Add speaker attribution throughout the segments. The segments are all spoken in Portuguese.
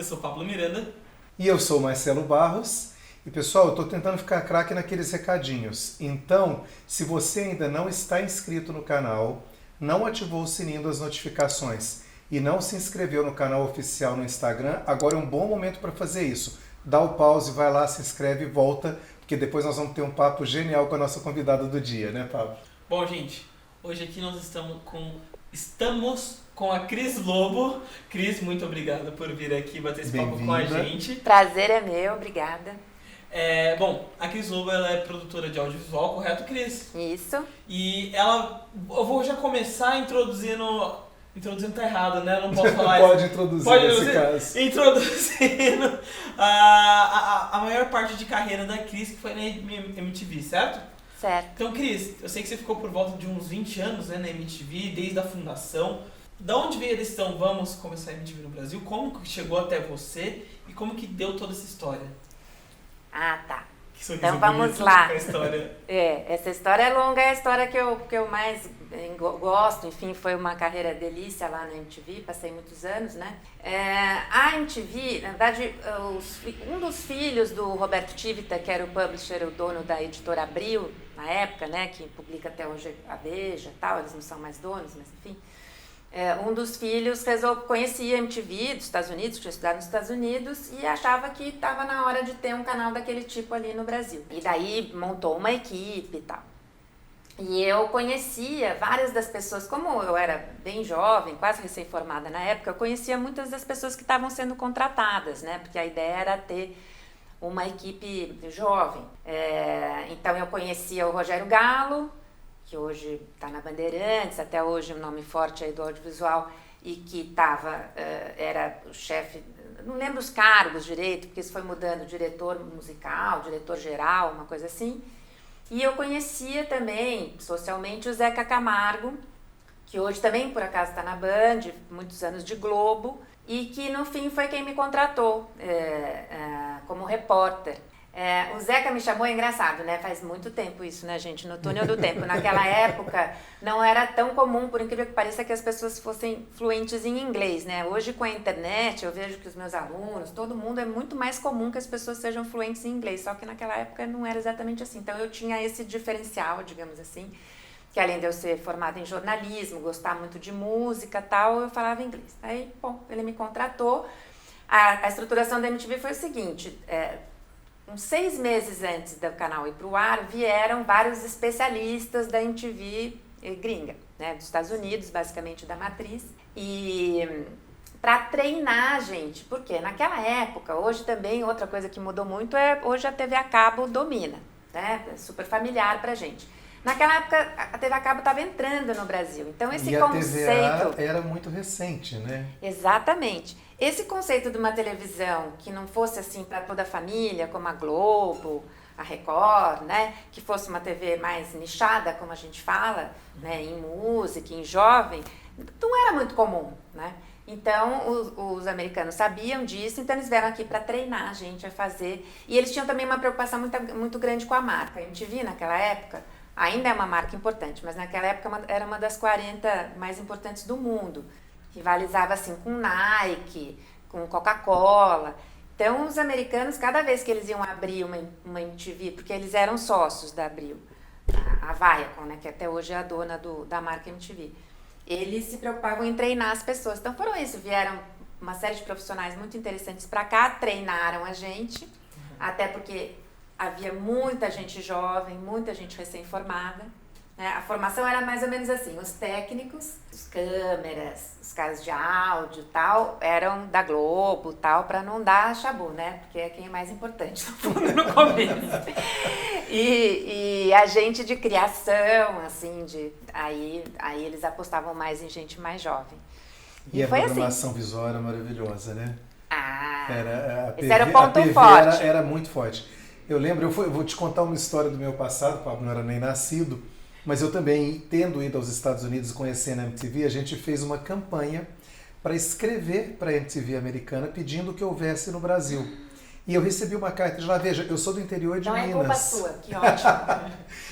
Speaker 1: Eu sou Pablo Miranda.
Speaker 2: E eu sou Marcelo Barros. E pessoal, eu estou tentando ficar craque naqueles recadinhos. Então, se você ainda não está inscrito no canal, não ativou o sininho das notificações e não se inscreveu no canal oficial no Instagram, agora é um bom momento para fazer isso. Dá o pause, vai lá, se inscreve e volta, porque depois nós vamos ter um papo genial com a nossa convidada do dia, né, Pablo?
Speaker 1: Bom, gente, hoje aqui nós estamos com a Cris Lobo. Cris, muito obrigada por vir aqui bater esse papo com a gente.
Speaker 3: Prazer é meu, obrigada.
Speaker 1: Bom, a Cris Lobo, ela é produtora de audiovisual, correto, Cris?
Speaker 3: Isso.
Speaker 1: E eu vou já começar introduzindo tá errado, né? Não posso falar
Speaker 2: Pode
Speaker 1: isso.
Speaker 2: introduzir nesse caso.
Speaker 1: Introduzindo a maior parte de carreira da Cris, que foi na MTV, certo?
Speaker 3: Certo.
Speaker 1: Então, Cris, eu sei que você ficou por volta de uns 20 anos, né, na MTV, desde a fundação. Da onde veio a decisão, vamos começar a MTV no Brasil? Como que chegou até você e como que deu toda essa história?
Speaker 3: Ah, tá.
Speaker 1: Então
Speaker 3: vamos lá.
Speaker 1: História.
Speaker 3: Essa história é longa, é a história que eu mais gosto. Enfim, foi uma carreira delícia lá na MTV, passei muitos anos, né? A MTV, na verdade, um dos filhos do Roberto Tivita, que era o publisher, o dono da editora Abril, na época, né? Que publica até hoje a Veja e tal, eles não são mais donos, mas enfim. Um dos filhos conhecia a MTV dos Estados Unidos, tinha estudado nos Estados Unidos e achava que estava na hora de ter um canal daquele tipo ali no Brasil. E daí montou uma equipe e tal. E eu conhecia várias das pessoas, como eu era bem jovem, quase recém-formada na época, eu conhecia muitas das pessoas que estavam sendo contratadas, né? Porque a ideia era ter uma equipe jovem. Então eu conhecia o Rogério Galo, que hoje está na Bandeirantes, até hoje um nome forte aí do audiovisual, e que era o chefe, não lembro os cargos direito, porque isso foi mudando, diretor musical, diretor geral, uma coisa assim. E eu conhecia também, socialmente, o Zeca Camargo, que hoje também, por acaso, está na Band, muitos anos de Globo, e que, no fim, foi quem me contratou como repórter. O Zeca me chamou, é engraçado, né? Faz muito tempo isso, né, gente? No túnel do tempo. Naquela época, não era tão comum, por incrível que pareça, que as pessoas fossem fluentes em inglês, né? Hoje, com a internet, eu vejo que os meus alunos, todo mundo, é muito mais comum que as pessoas sejam fluentes em inglês. Só que naquela época não era exatamente assim. Então, eu tinha esse diferencial, digamos assim, que além de eu ser formada em jornalismo, gostar muito de música e tal, eu falava inglês. Aí, bom, ele me contratou. A estruturação da MTV foi o seguinte... uns 6 meses antes do canal ir para o ar, vieram vários especialistas da MTV gringa, né, dos Estados Unidos, basicamente da matriz, e para treinar a gente, porque naquela época, hoje também, outra coisa que mudou muito hoje a TV a cabo domina, né, é super familiar pra gente. Naquela época, a TV a cabo estava entrando no Brasil, então esse conceito...
Speaker 2: E a TVA era muito recente, né?
Speaker 3: Exatamente. Esse conceito de uma televisão que não fosse assim para toda a família, como a Globo, a Record, né? Que fosse uma TV mais nichada, como a gente fala, né? Em música, em jovem, não era muito comum, né? Então, os americanos sabiam disso, então eles vieram aqui para treinar a gente a fazer. E eles tinham também uma preocupação muito grande com a marca. A MTV, naquela época, ainda é uma marca importante, mas naquela época era uma das 40 mais importantes do mundo. Rivalizava assim com Nike, com Coca-Cola. Então os americanos, cada vez que eles iam abrir uma MTV, porque eles eram sócios da Abril, a Viacom, né, que até hoje é a dona da marca MTV, eles se preocupavam em treinar as pessoas. Então foram isso, vieram uma série de profissionais muito interessantes para cá, treinaram a gente, até porque havia muita gente jovem, muita gente recém-formada. A formação era mais ou menos assim, os técnicos, as câmeras, os caras de áudio e tal, eram da Globo tal, para não dar chabu, né? Porque é quem é mais importante no fundo, no começo. E a gente de criação, assim, aí eles apostavam mais em gente mais jovem.
Speaker 2: E a
Speaker 3: foi
Speaker 2: programação
Speaker 3: assim.
Speaker 2: Visual era maravilhosa, né?
Speaker 3: Esse era o ponto forte.
Speaker 2: Era muito forte. Eu lembro, eu vou te contar uma história do meu passado, Pablo não era nem nascido, mas eu também, tendo ido aos Estados Unidos e conhecendo a MTV, a gente fez uma campanha para escrever para a MTV americana pedindo que houvesse no Brasil. E eu recebi uma carta de lá, veja, eu sou do interior de Minas.
Speaker 3: Não é culpa sua, que ótimo.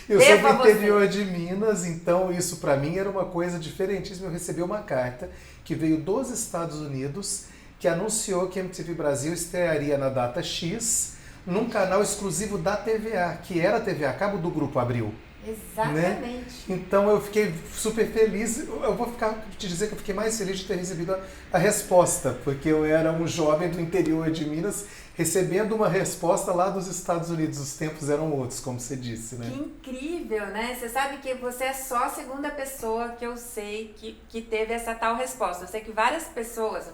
Speaker 2: Eu sou do interior de Minas, então isso para mim era uma coisa diferentíssima. Eu recebi uma carta que veio dos Estados Unidos que anunciou que a MTV Brasil estrearia na data X num canal exclusivo da TVA, que era a TV a cabo do Grupo Abril.
Speaker 3: Exatamente.
Speaker 2: Né? Então eu fiquei super feliz. Eu vou te dizer que eu fiquei mais feliz de ter recebido a resposta, porque eu era um jovem do interior de Minas recebendo uma resposta lá dos Estados Unidos. Os tempos eram outros, como você disse, né?
Speaker 3: Que incrível, né? Você sabe que você é só a segunda pessoa que eu sei que teve essa tal resposta. Eu sei que várias pessoas,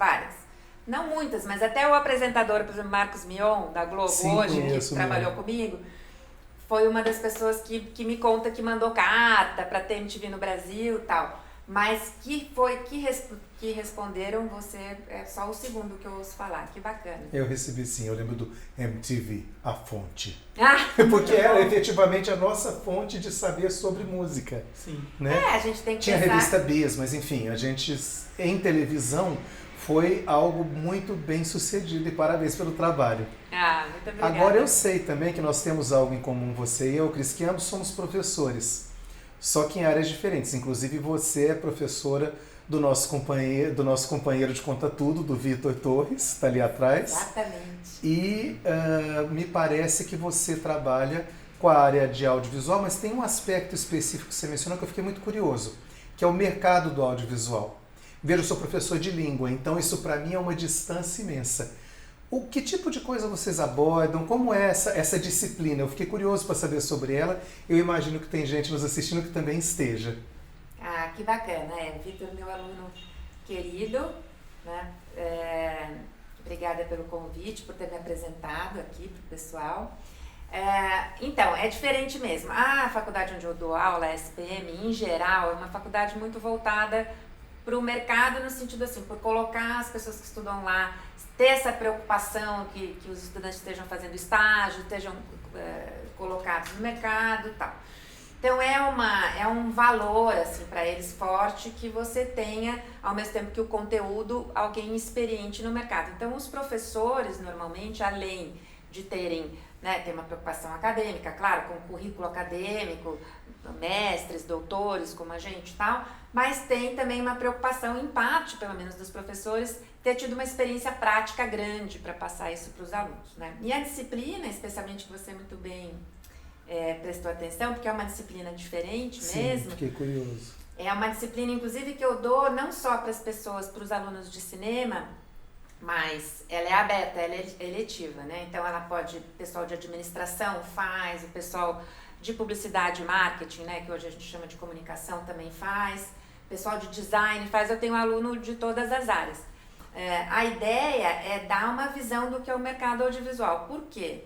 Speaker 3: não muitas, mas até o apresentador, por exemplo, Marcos Mion, da Globo,
Speaker 2: Sim,
Speaker 3: hoje, que trabalhou comigo, foi uma das pessoas que me conta que mandou carta para ter MTV no Brasil e tal. Mas que responderam, você é só o segundo que eu ouço falar. Que bacana.
Speaker 2: Eu recebi sim, eu lembro do MTV, a fonte.
Speaker 3: Ah,
Speaker 2: porque era efetivamente a nossa fonte de saber sobre música.
Speaker 1: Sim.
Speaker 2: Né?
Speaker 3: a gente tem que
Speaker 2: Tinha
Speaker 3: pensar...
Speaker 2: a revista Bis, mas enfim, a gente em televisão foi algo muito bem sucedido e parabéns pelo trabalho.
Speaker 3: Muito obrigada.
Speaker 2: Agora eu sei também que nós temos algo em comum, você e eu, Cris, que ambos somos professores, só que em áreas diferentes. Inclusive você é professora do nosso companheiro de Conta Tudo, do Vitor Torres, está ali atrás.
Speaker 3: Exatamente.
Speaker 2: E me parece que você trabalha com a área de audiovisual, mas tem um aspecto específico que você mencionou que eu fiquei muito curioso, que é o mercado do audiovisual. Veja, eu sou professor de língua, então isso para mim é uma distância imensa. Que tipo de coisa vocês abordam? Como é essa disciplina? Eu fiquei curioso para saber sobre ela. Eu imagino que tem gente nos assistindo que também esteja.
Speaker 3: Que bacana. O Vitor, meu aluno querido, né? Obrigada pelo convite, por ter me apresentado aqui para o pessoal. Então, é diferente mesmo. A faculdade onde eu dou aula, a SPM, em geral, é uma faculdade muito voltada para o mercado, no sentido assim, por colocar as pessoas que estudam lá, ter essa preocupação que os estudantes estejam fazendo estágio, estejam colocados no mercado e tal. Então é um valor assim, para eles forte que você tenha, ao mesmo tempo que o conteúdo, alguém experiente no mercado. Então os professores, normalmente, além de terem uma preocupação acadêmica, claro, com currículo acadêmico, mestres, doutores, como a gente e tal, mas tem também uma preocupação, em parte, pelo menos, dos professores, ter tido uma experiência prática grande para passar isso para os alunos, né? E a disciplina, especialmente que você muito bem prestou atenção, porque é uma disciplina diferente mesmo.
Speaker 2: Sim, fiquei curioso.
Speaker 3: É uma disciplina, inclusive, que eu dou não só para as pessoas, para os alunos de cinema, mas ela é aberta, ela é eletiva, né? Então ela pode, o pessoal de administração faz, o pessoal de publicidade e marketing, né, que hoje a gente chama de comunicação, também faz, o pessoal de design faz, eu tenho aluno de todas as áreas. A ideia é dar uma visão do que é o mercado audiovisual. Por quê?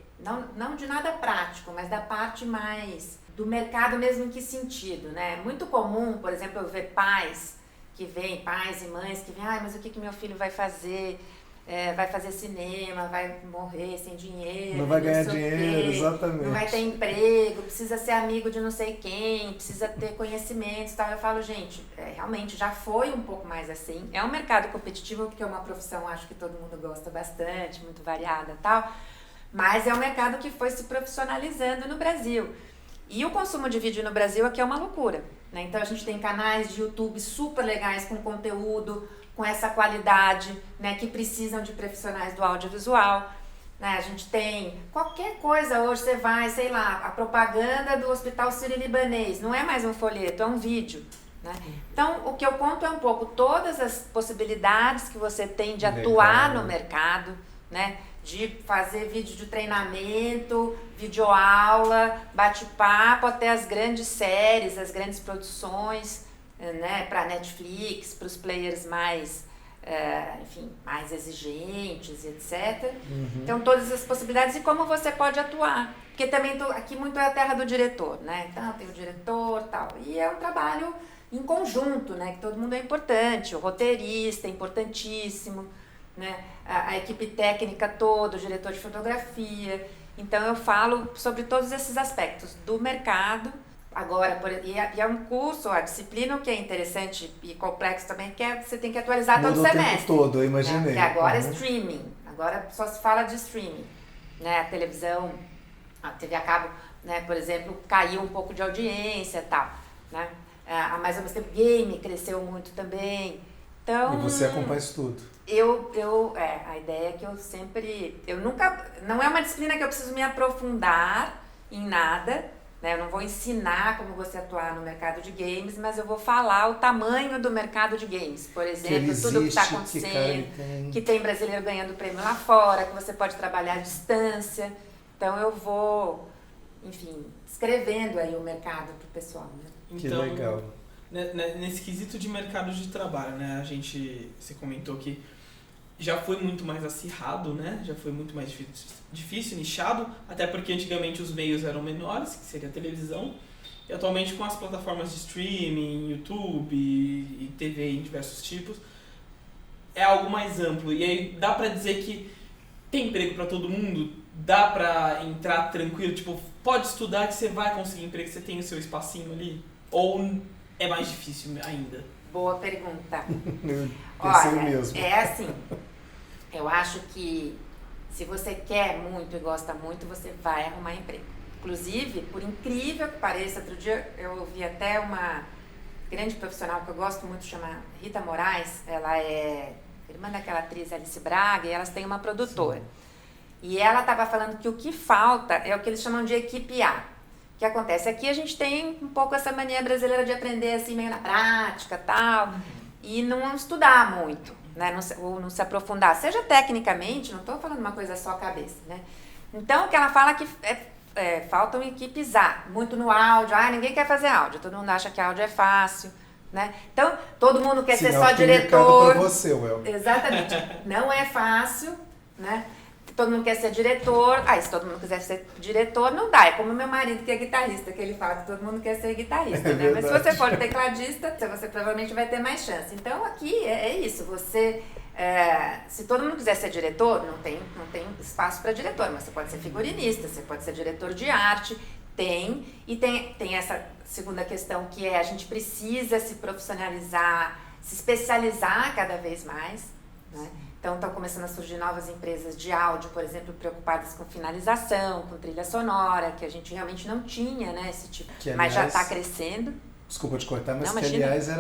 Speaker 3: Não de nada prático, mas da parte mais do mercado mesmo. Em que sentido, né? É muito comum, por exemplo, eu ver pais e mães que vêm, mas o que meu filho vai fazer? Vai fazer cinema, vai morrer sem dinheiro,
Speaker 2: não vai ganhar dinheiro, exatamente,
Speaker 3: não vai ter emprego, precisa ser amigo de não sei quem, precisa ter conhecimentos e tal. Eu falo, gente, realmente já foi um pouco mais assim. É um mercado competitivo, porque é uma profissão, acho que todo mundo gosta bastante, muito variada e tal, mas é um mercado que foi se profissionalizando no Brasil. E o consumo de vídeo no Brasil aqui é uma loucura, né? Então a gente tem canais de YouTube super legais com conteúdo, com essa qualidade, né, que precisam de profissionais do audiovisual, né? A gente tem qualquer coisa hoje, você vai, sei lá, a propaganda do Hospital Sírio-Libanês, não é mais um folheto, é um vídeo, né? Então, o que eu conto é um pouco todas as possibilidades que você tem de atuar no mercado, né? De fazer vídeo de treinamento, videoaula, bate-papo, até as grandes séries, as grandes produções, né, para Netflix, para os players mais, mais exigentes, etc. Então, todas as possibilidades e como você pode atuar. Porque também aqui muito é a terra do diretor, né? Então, tem o diretor e tal. E é um trabalho em conjunto, né? Que todo mundo é importante. O roteirista é importantíssimo, né? A equipe técnica toda, o diretor de fotografia. Então, eu falo sobre todos esses aspectos do mercado. Agora, é um curso, a disciplina, o que é interessante e complexo também, que você tem que atualizar todo semestre.
Speaker 2: O tempo todo, eu imaginei.
Speaker 3: Porque agora é streaming, agora só se fala de streaming, né? A televisão, a TV a cabo, né, por exemplo, caiu um pouco de audiência e tal, né? Mas ao mesmo tempo game cresceu muito também. Então,
Speaker 2: e você acompanha isso tudo.
Speaker 3: A ideia é que não é uma disciplina que eu preciso me aprofundar em nada, né? Eu não vou ensinar como você atuar no mercado de games, mas eu vou falar o tamanho do mercado de games, por exemplo, tudo que está acontecendo, que tem brasileiro ganhando prêmio lá fora, que você pode trabalhar à distância. Então eu vou, enfim, escrevendo aí o mercado para o pessoal, né?
Speaker 2: Que legal.
Speaker 1: Nesse quesito de mercado de trabalho, né? Você comentou que já foi muito mais acirrado, né? Já foi muito mais difícil, nichado, até porque antigamente os meios eram menores, que seria a televisão, e atualmente com as plataformas de streaming, YouTube e TV em diversos tipos, é algo mais amplo. E aí dá pra dizer que tem emprego pra todo mundo? Dá pra entrar tranquilo? Tipo, pode estudar que você vai conseguir emprego, que você tem o seu espacinho ali? Ou é mais difícil ainda?
Speaker 3: Boa pergunta.
Speaker 2: Olha, mesmo.
Speaker 3: É assim, eu acho que se você quer muito e gosta muito, você vai arrumar emprego. Inclusive, por incrível que pareça, outro dia eu ouvi até uma grande profissional que eu gosto muito, chama Rita Moraes. Ela é irmã daquela atriz Alice Braga e elas têm uma produtora. Sim. E ela estava falando que o que falta é o que eles chamam de equipe A. O que acontece? Aqui a gente tem um pouco essa mania brasileira de aprender assim meio na prática tal, e não estudar muito, né? Não se aprofundar, seja tecnicamente, não estou falando uma coisa só cabeça, né? Então, o que ela fala é que faltam equipes A, muito no áudio. Ninguém quer fazer áudio, todo mundo acha que áudio é fácil, né? Então, todo mundo quer ser só diretor.
Speaker 2: Pra você, Well.
Speaker 3: Exatamente. Não é fácil, né? Todo mundo quer ser diretor. Se todo mundo quiser ser diretor, não dá. É como meu marido, que é guitarrista, que ele fala que todo mundo quer ser guitarrista, né? Mas se você for tecladista, você provavelmente vai ter mais chance. Então, aqui é isso. Se todo mundo quiser ser diretor, não tem espaço para diretor, mas você pode ser figurinista, você pode ser diretor de arte. Tem essa segunda questão, que a gente precisa se profissionalizar, se especializar cada vez mais, né? Então, estão começando a surgir novas empresas de áudio, por exemplo, preocupadas com finalização, com trilha sonora, que a gente realmente não tinha, né, esse tipo. Mas já está crescendo.
Speaker 2: Desculpa te cortar, mas aliás,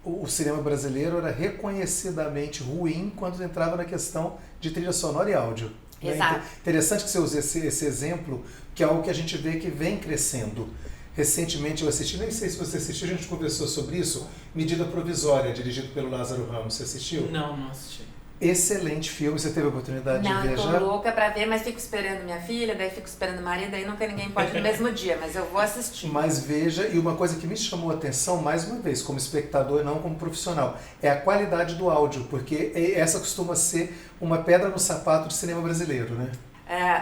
Speaker 2: o cinema brasileiro era reconhecidamente ruim quando entrava na questão de trilha sonora e áudio.
Speaker 3: Exato.
Speaker 2: Né? Interessante que você use esse exemplo, que é algo que a gente vê que vem crescendo. Recentemente eu assisti, nem sei se você assistiu, a gente conversou sobre isso, Medida Provisória, dirigido pelo Lázaro Ramos. Você assistiu?
Speaker 1: Não assisti.
Speaker 2: Excelente filme, você teve a oportunidade de ver já?
Speaker 3: Não, tô louca pra ver, mas fico esperando minha filha, daí fico esperando o marido, aí nunca ninguém pode no mesmo dia, mas eu vou assistir.
Speaker 2: Mas veja, e uma coisa que me chamou a atenção, mais uma vez, como espectador e não como profissional, é a qualidade do áudio, porque essa costuma ser uma pedra no sapato do cinema brasileiro, né?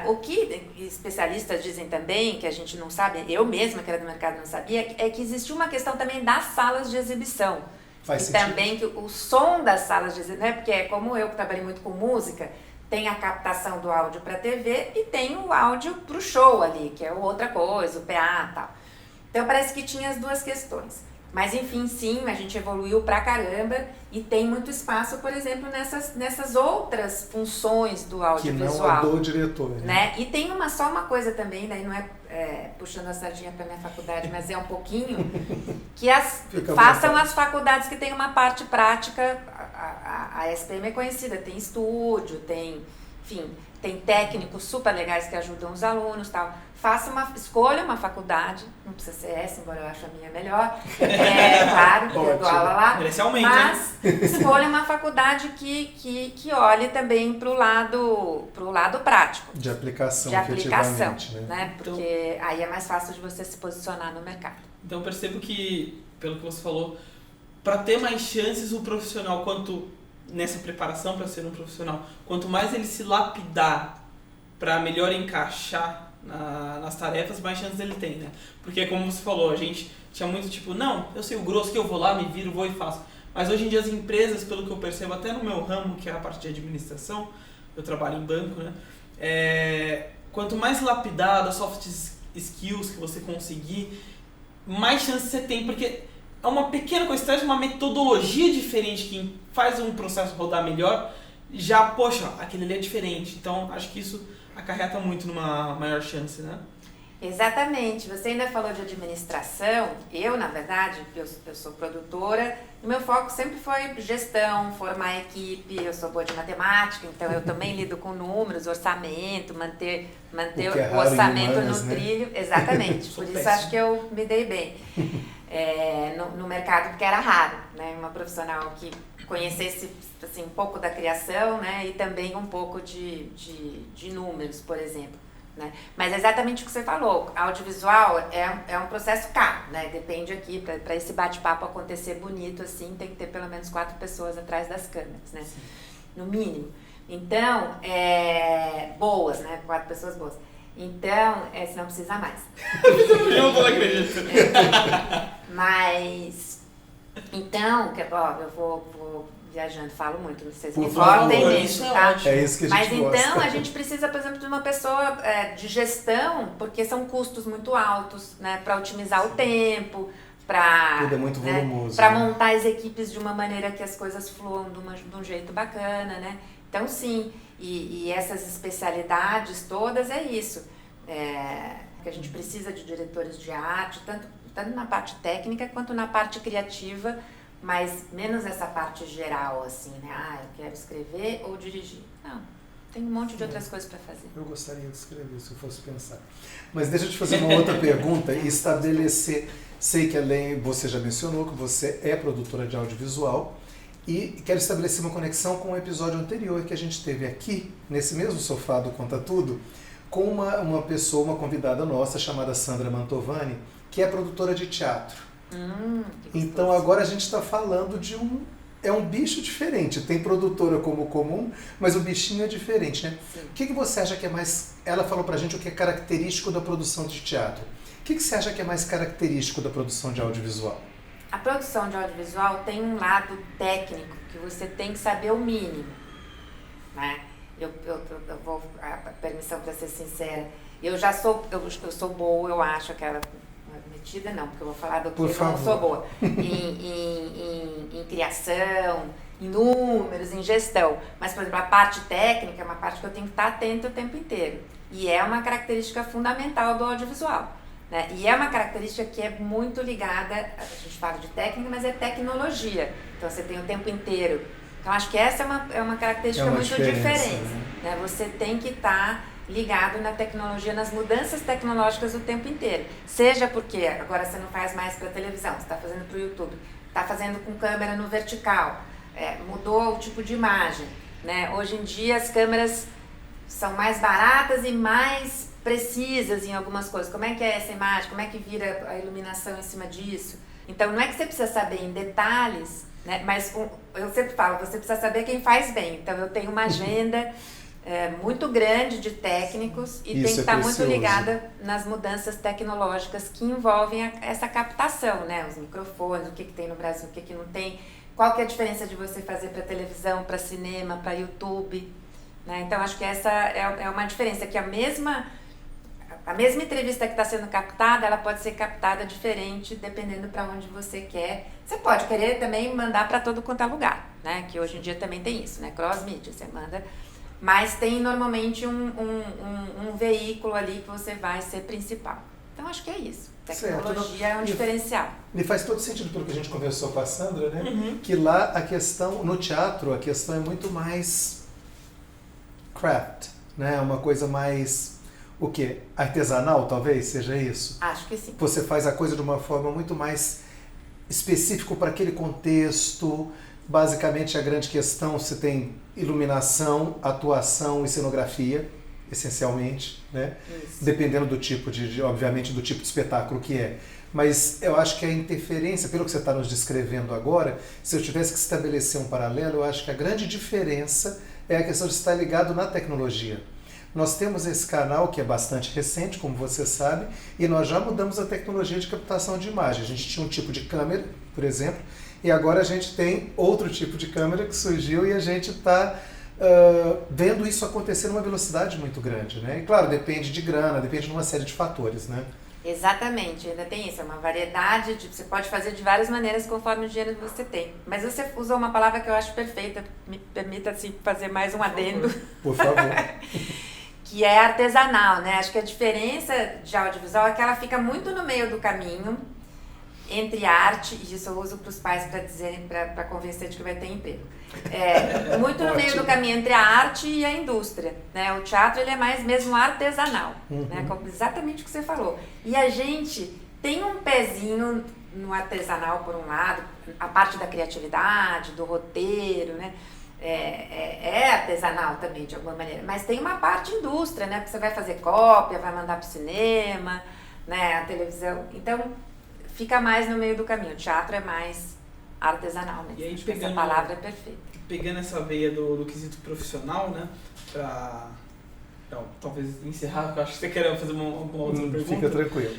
Speaker 3: O que especialistas dizem também, que a gente não sabe, eu mesma que era do mercado não sabia, é que existe uma questão também das salas de exibição.
Speaker 2: Faz
Speaker 3: e
Speaker 2: sentido.
Speaker 3: Também que o som das salas de exibição, né? Porque é como eu que trabalhei muito com música, tem a captação do áudio para TV e tem o áudio para o show ali, que é outra coisa, o PA e tal. Então parece que tinha as duas questões. Mas enfim, sim, a gente evoluiu pra caramba e tem muito espaço, por exemplo, nessas outras funções do audiovisual.
Speaker 2: Que não é do diretor,
Speaker 3: né? E tem só uma coisa também, daí não é puxando a sardinha pra minha faculdade, mas é um pouquinho, que façam as faculdades que tem uma parte prática. A SPM é conhecida, tem estúdio, tem técnicos super legais que ajudam os alunos, tal. Escolha uma faculdade, não precisa ser essa, embora eu ache a minha melhor, claro, porque eu dou aula lá, mas escolha uma faculdade que olhe também pro lado prático.
Speaker 2: De aplicação,
Speaker 3: né? Porque aí é mais fácil de você se posicionar no mercado.
Speaker 1: Então eu percebo que, pelo que você falou, para ter mais chances o profissional, nessa preparação para ser um profissional, quanto mais ele se lapidar para melhor encaixar nas tarefas, mais chances ele tem, né? Porque como você falou, a gente tinha muito tipo, não, eu sei o grosso, que eu vou lá, me viro, vou e faço. Mas hoje em dia as empresas, pelo que eu percebo, até no meu ramo, que é a parte de administração, eu trabalho em banco, né? Quanto mais lapidado, soft skills que você conseguir, mais chances você tem, porque é uma pequena coisa, traz uma metodologia diferente que faz um processo rodar melhor, já, poxa, aquele ali é diferente. Então, acho que isso acarreta muito numa maior chance, né?
Speaker 3: Exatamente. Você ainda falou de administração. Eu, na verdade, eu sou produtora e meu foco sempre foi gestão, formar equipe. Eu sou boa de matemática, então eu também lido com números, orçamento, manter o orçamento no trilho. Exatamente. Por isso acho que eu me dei bem no mercado, porque era raro, né? Uma profissional que conhecesse assim, um pouco da criação, né? E também um pouco de números, por exemplo. Né? Mas é exatamente o que você falou, audiovisual é um processo caro, né? Depende aqui, para esse bate-papo acontecer bonito assim, tem que ter pelo menos 4 pessoas atrás das câmeras, né? Sim. No mínimo. Então, boas, né? 4 pessoas boas. Então, senão precisa mais.
Speaker 1: Eu não acredito.
Speaker 3: Mas, então, eu vou viajando, falo muito, vocês me cortem mesmo, tá?
Speaker 2: É isso que a gente
Speaker 3: gosta. Mas então a gente precisa, por exemplo, de uma pessoa de gestão, porque são custos muito altos, né? Para otimizar o tempo, para
Speaker 2: tudo é muito volumoso,
Speaker 3: para montar as equipes de uma maneira que as coisas fluam de um jeito bacana, né? Então sim, e essas especialidades todas é isso. Que a gente precisa de diretores de arte, tanto na parte técnica quanto na parte criativa, mas menos essa parte geral, assim, né? Eu quero escrever ou dirigir. Não, tem um monte de outras coisas para fazer.
Speaker 2: Eu gostaria de escrever, se eu fosse pensar. Mas deixa eu te fazer uma outra pergunta e estabelecer. Sei que além, você já mencionou que você é produtora de audiovisual e quero estabelecer uma conexão com o episódio anterior que a gente teve aqui, nesse mesmo sofá do Conta Tudo, com uma pessoa, uma convidada nossa chamada Sandra Mantovani, que é produtora de teatro. Então agora a gente está falando de um bicho diferente. Tem produtora como comum, mas o bichinho é diferente, né?
Speaker 3: Sim.
Speaker 2: O que você acha que é mais... Ela falou pra gente o que é característico da produção de teatro. O que você acha que é mais característico da produção de audiovisual?
Speaker 3: A produção de audiovisual tem um lado técnico que você tem que saber o mínimo, né? Eu vou... A permissão para ser sincera. Eu sou boa, eu acho, aquela... metida não, porque eu vou falar do que eu não sou boa. Em criação, em números, em gestão. Mas, por exemplo, a parte técnica é uma parte que eu tenho que estar atento o tempo inteiro. E é uma característica fundamental do audiovisual. Né? E é uma característica que é muito ligada, a gente fala de técnica, mas é tecnologia. Então, você tem o tempo inteiro. Então, acho que essa é uma característica muito diferente. Né? Você tem que estar ligado na tecnologia, nas mudanças tecnológicas o tempo inteiro. Seja porque agora você não faz mais para televisão, você está fazendo para o YouTube, está fazendo com câmera no vertical, mudou o tipo de imagem. Né? Hoje em dia as câmeras são mais baratas e mais precisas em algumas coisas. Como é que é essa imagem? Como é que vira a iluminação em cima disso? Então não é que você precisa saber em detalhes, né? Mas eu sempre falo, você precisa saber quem faz bem. Então eu tenho uma agenda muito grande de técnicos e tem que estar muito ligada nas mudanças tecnológicas que envolvem essa captação, né? Os microfones, o que tem no Brasil, o que não tem, qual que é a diferença de você fazer para televisão, para cinema, para YouTube, né? Então acho que essa é uma diferença, que a mesma entrevista que está sendo captada, ela pode ser captada diferente dependendo para onde você quer. Você pode querer também mandar para todo quanto é lugar, né? Que hoje em dia também tem isso, né? Cross-mídia, você manda... Mas tem normalmente um veículo ali que você vai ser principal. Então acho que é isso. Tecnologia é um diferencial.
Speaker 2: E faz todo sentido pelo que a gente conversou com a Sandra, né? Que lá a questão, no teatro, a questão é muito mais craft, né? Uma coisa mais, o quê? Artesanal, talvez seja isso?
Speaker 3: Acho que sim.
Speaker 2: Você faz a coisa de uma forma muito mais específica para aquele contexto. Basicamente, a grande questão, você tem iluminação, atuação e cenografia, essencialmente, né? Isso. Dependendo do tipo obviamente, do tipo de espetáculo que é. Mas eu acho que a interferência, pelo que você está nos descrevendo agora, se eu tivesse que estabelecer um paralelo, eu acho que a grande diferença é a questão de estar ligado na tecnologia. Nós temos esse canal que é bastante recente, como você sabe, e nós já mudamos a tecnologia de captação de imagem. A gente tinha um tipo de câmera, por exemplo, e agora a gente tem outro tipo de câmera que surgiu e a gente está vendo isso acontecer numa velocidade muito grande, né? E claro, depende de grana, depende de uma série de fatores, né?
Speaker 3: Exatamente, ainda tem isso, é uma variedade, você pode fazer de várias maneiras conforme o dinheiro que você tem. Mas você usou uma palavra que eu acho perfeita, me permita assim, fazer mais um adendo.
Speaker 2: Por favor.
Speaker 3: que é artesanal, né? Acho que a diferença de audiovisual é que ela fica muito no meio do caminho entre arte, e isso eu uso para os pais para dizerem, para convencer de que vai ter emprego. Muito no meio do caminho entre a arte e a indústria, né? O teatro ele é mais mesmo artesanal, né? Como exatamente o que você falou. E a gente tem um pezinho no artesanal por um lado, a parte da criatividade, do roteiro, né? É artesanal também de alguma maneira, mas tem uma parte indústria, né? Porque você vai fazer cópia, vai mandar para o cinema, né? A televisão, então fica mais no meio do caminho. O teatro é mais artesanal mesmo.
Speaker 1: E aí,
Speaker 3: essa palavra é perfeita.
Speaker 1: Pegando essa veia do quesito profissional, né? Então, talvez encerrar, eu acho que você quer fazer uma outra pergunta.
Speaker 2: Fica tranquilo.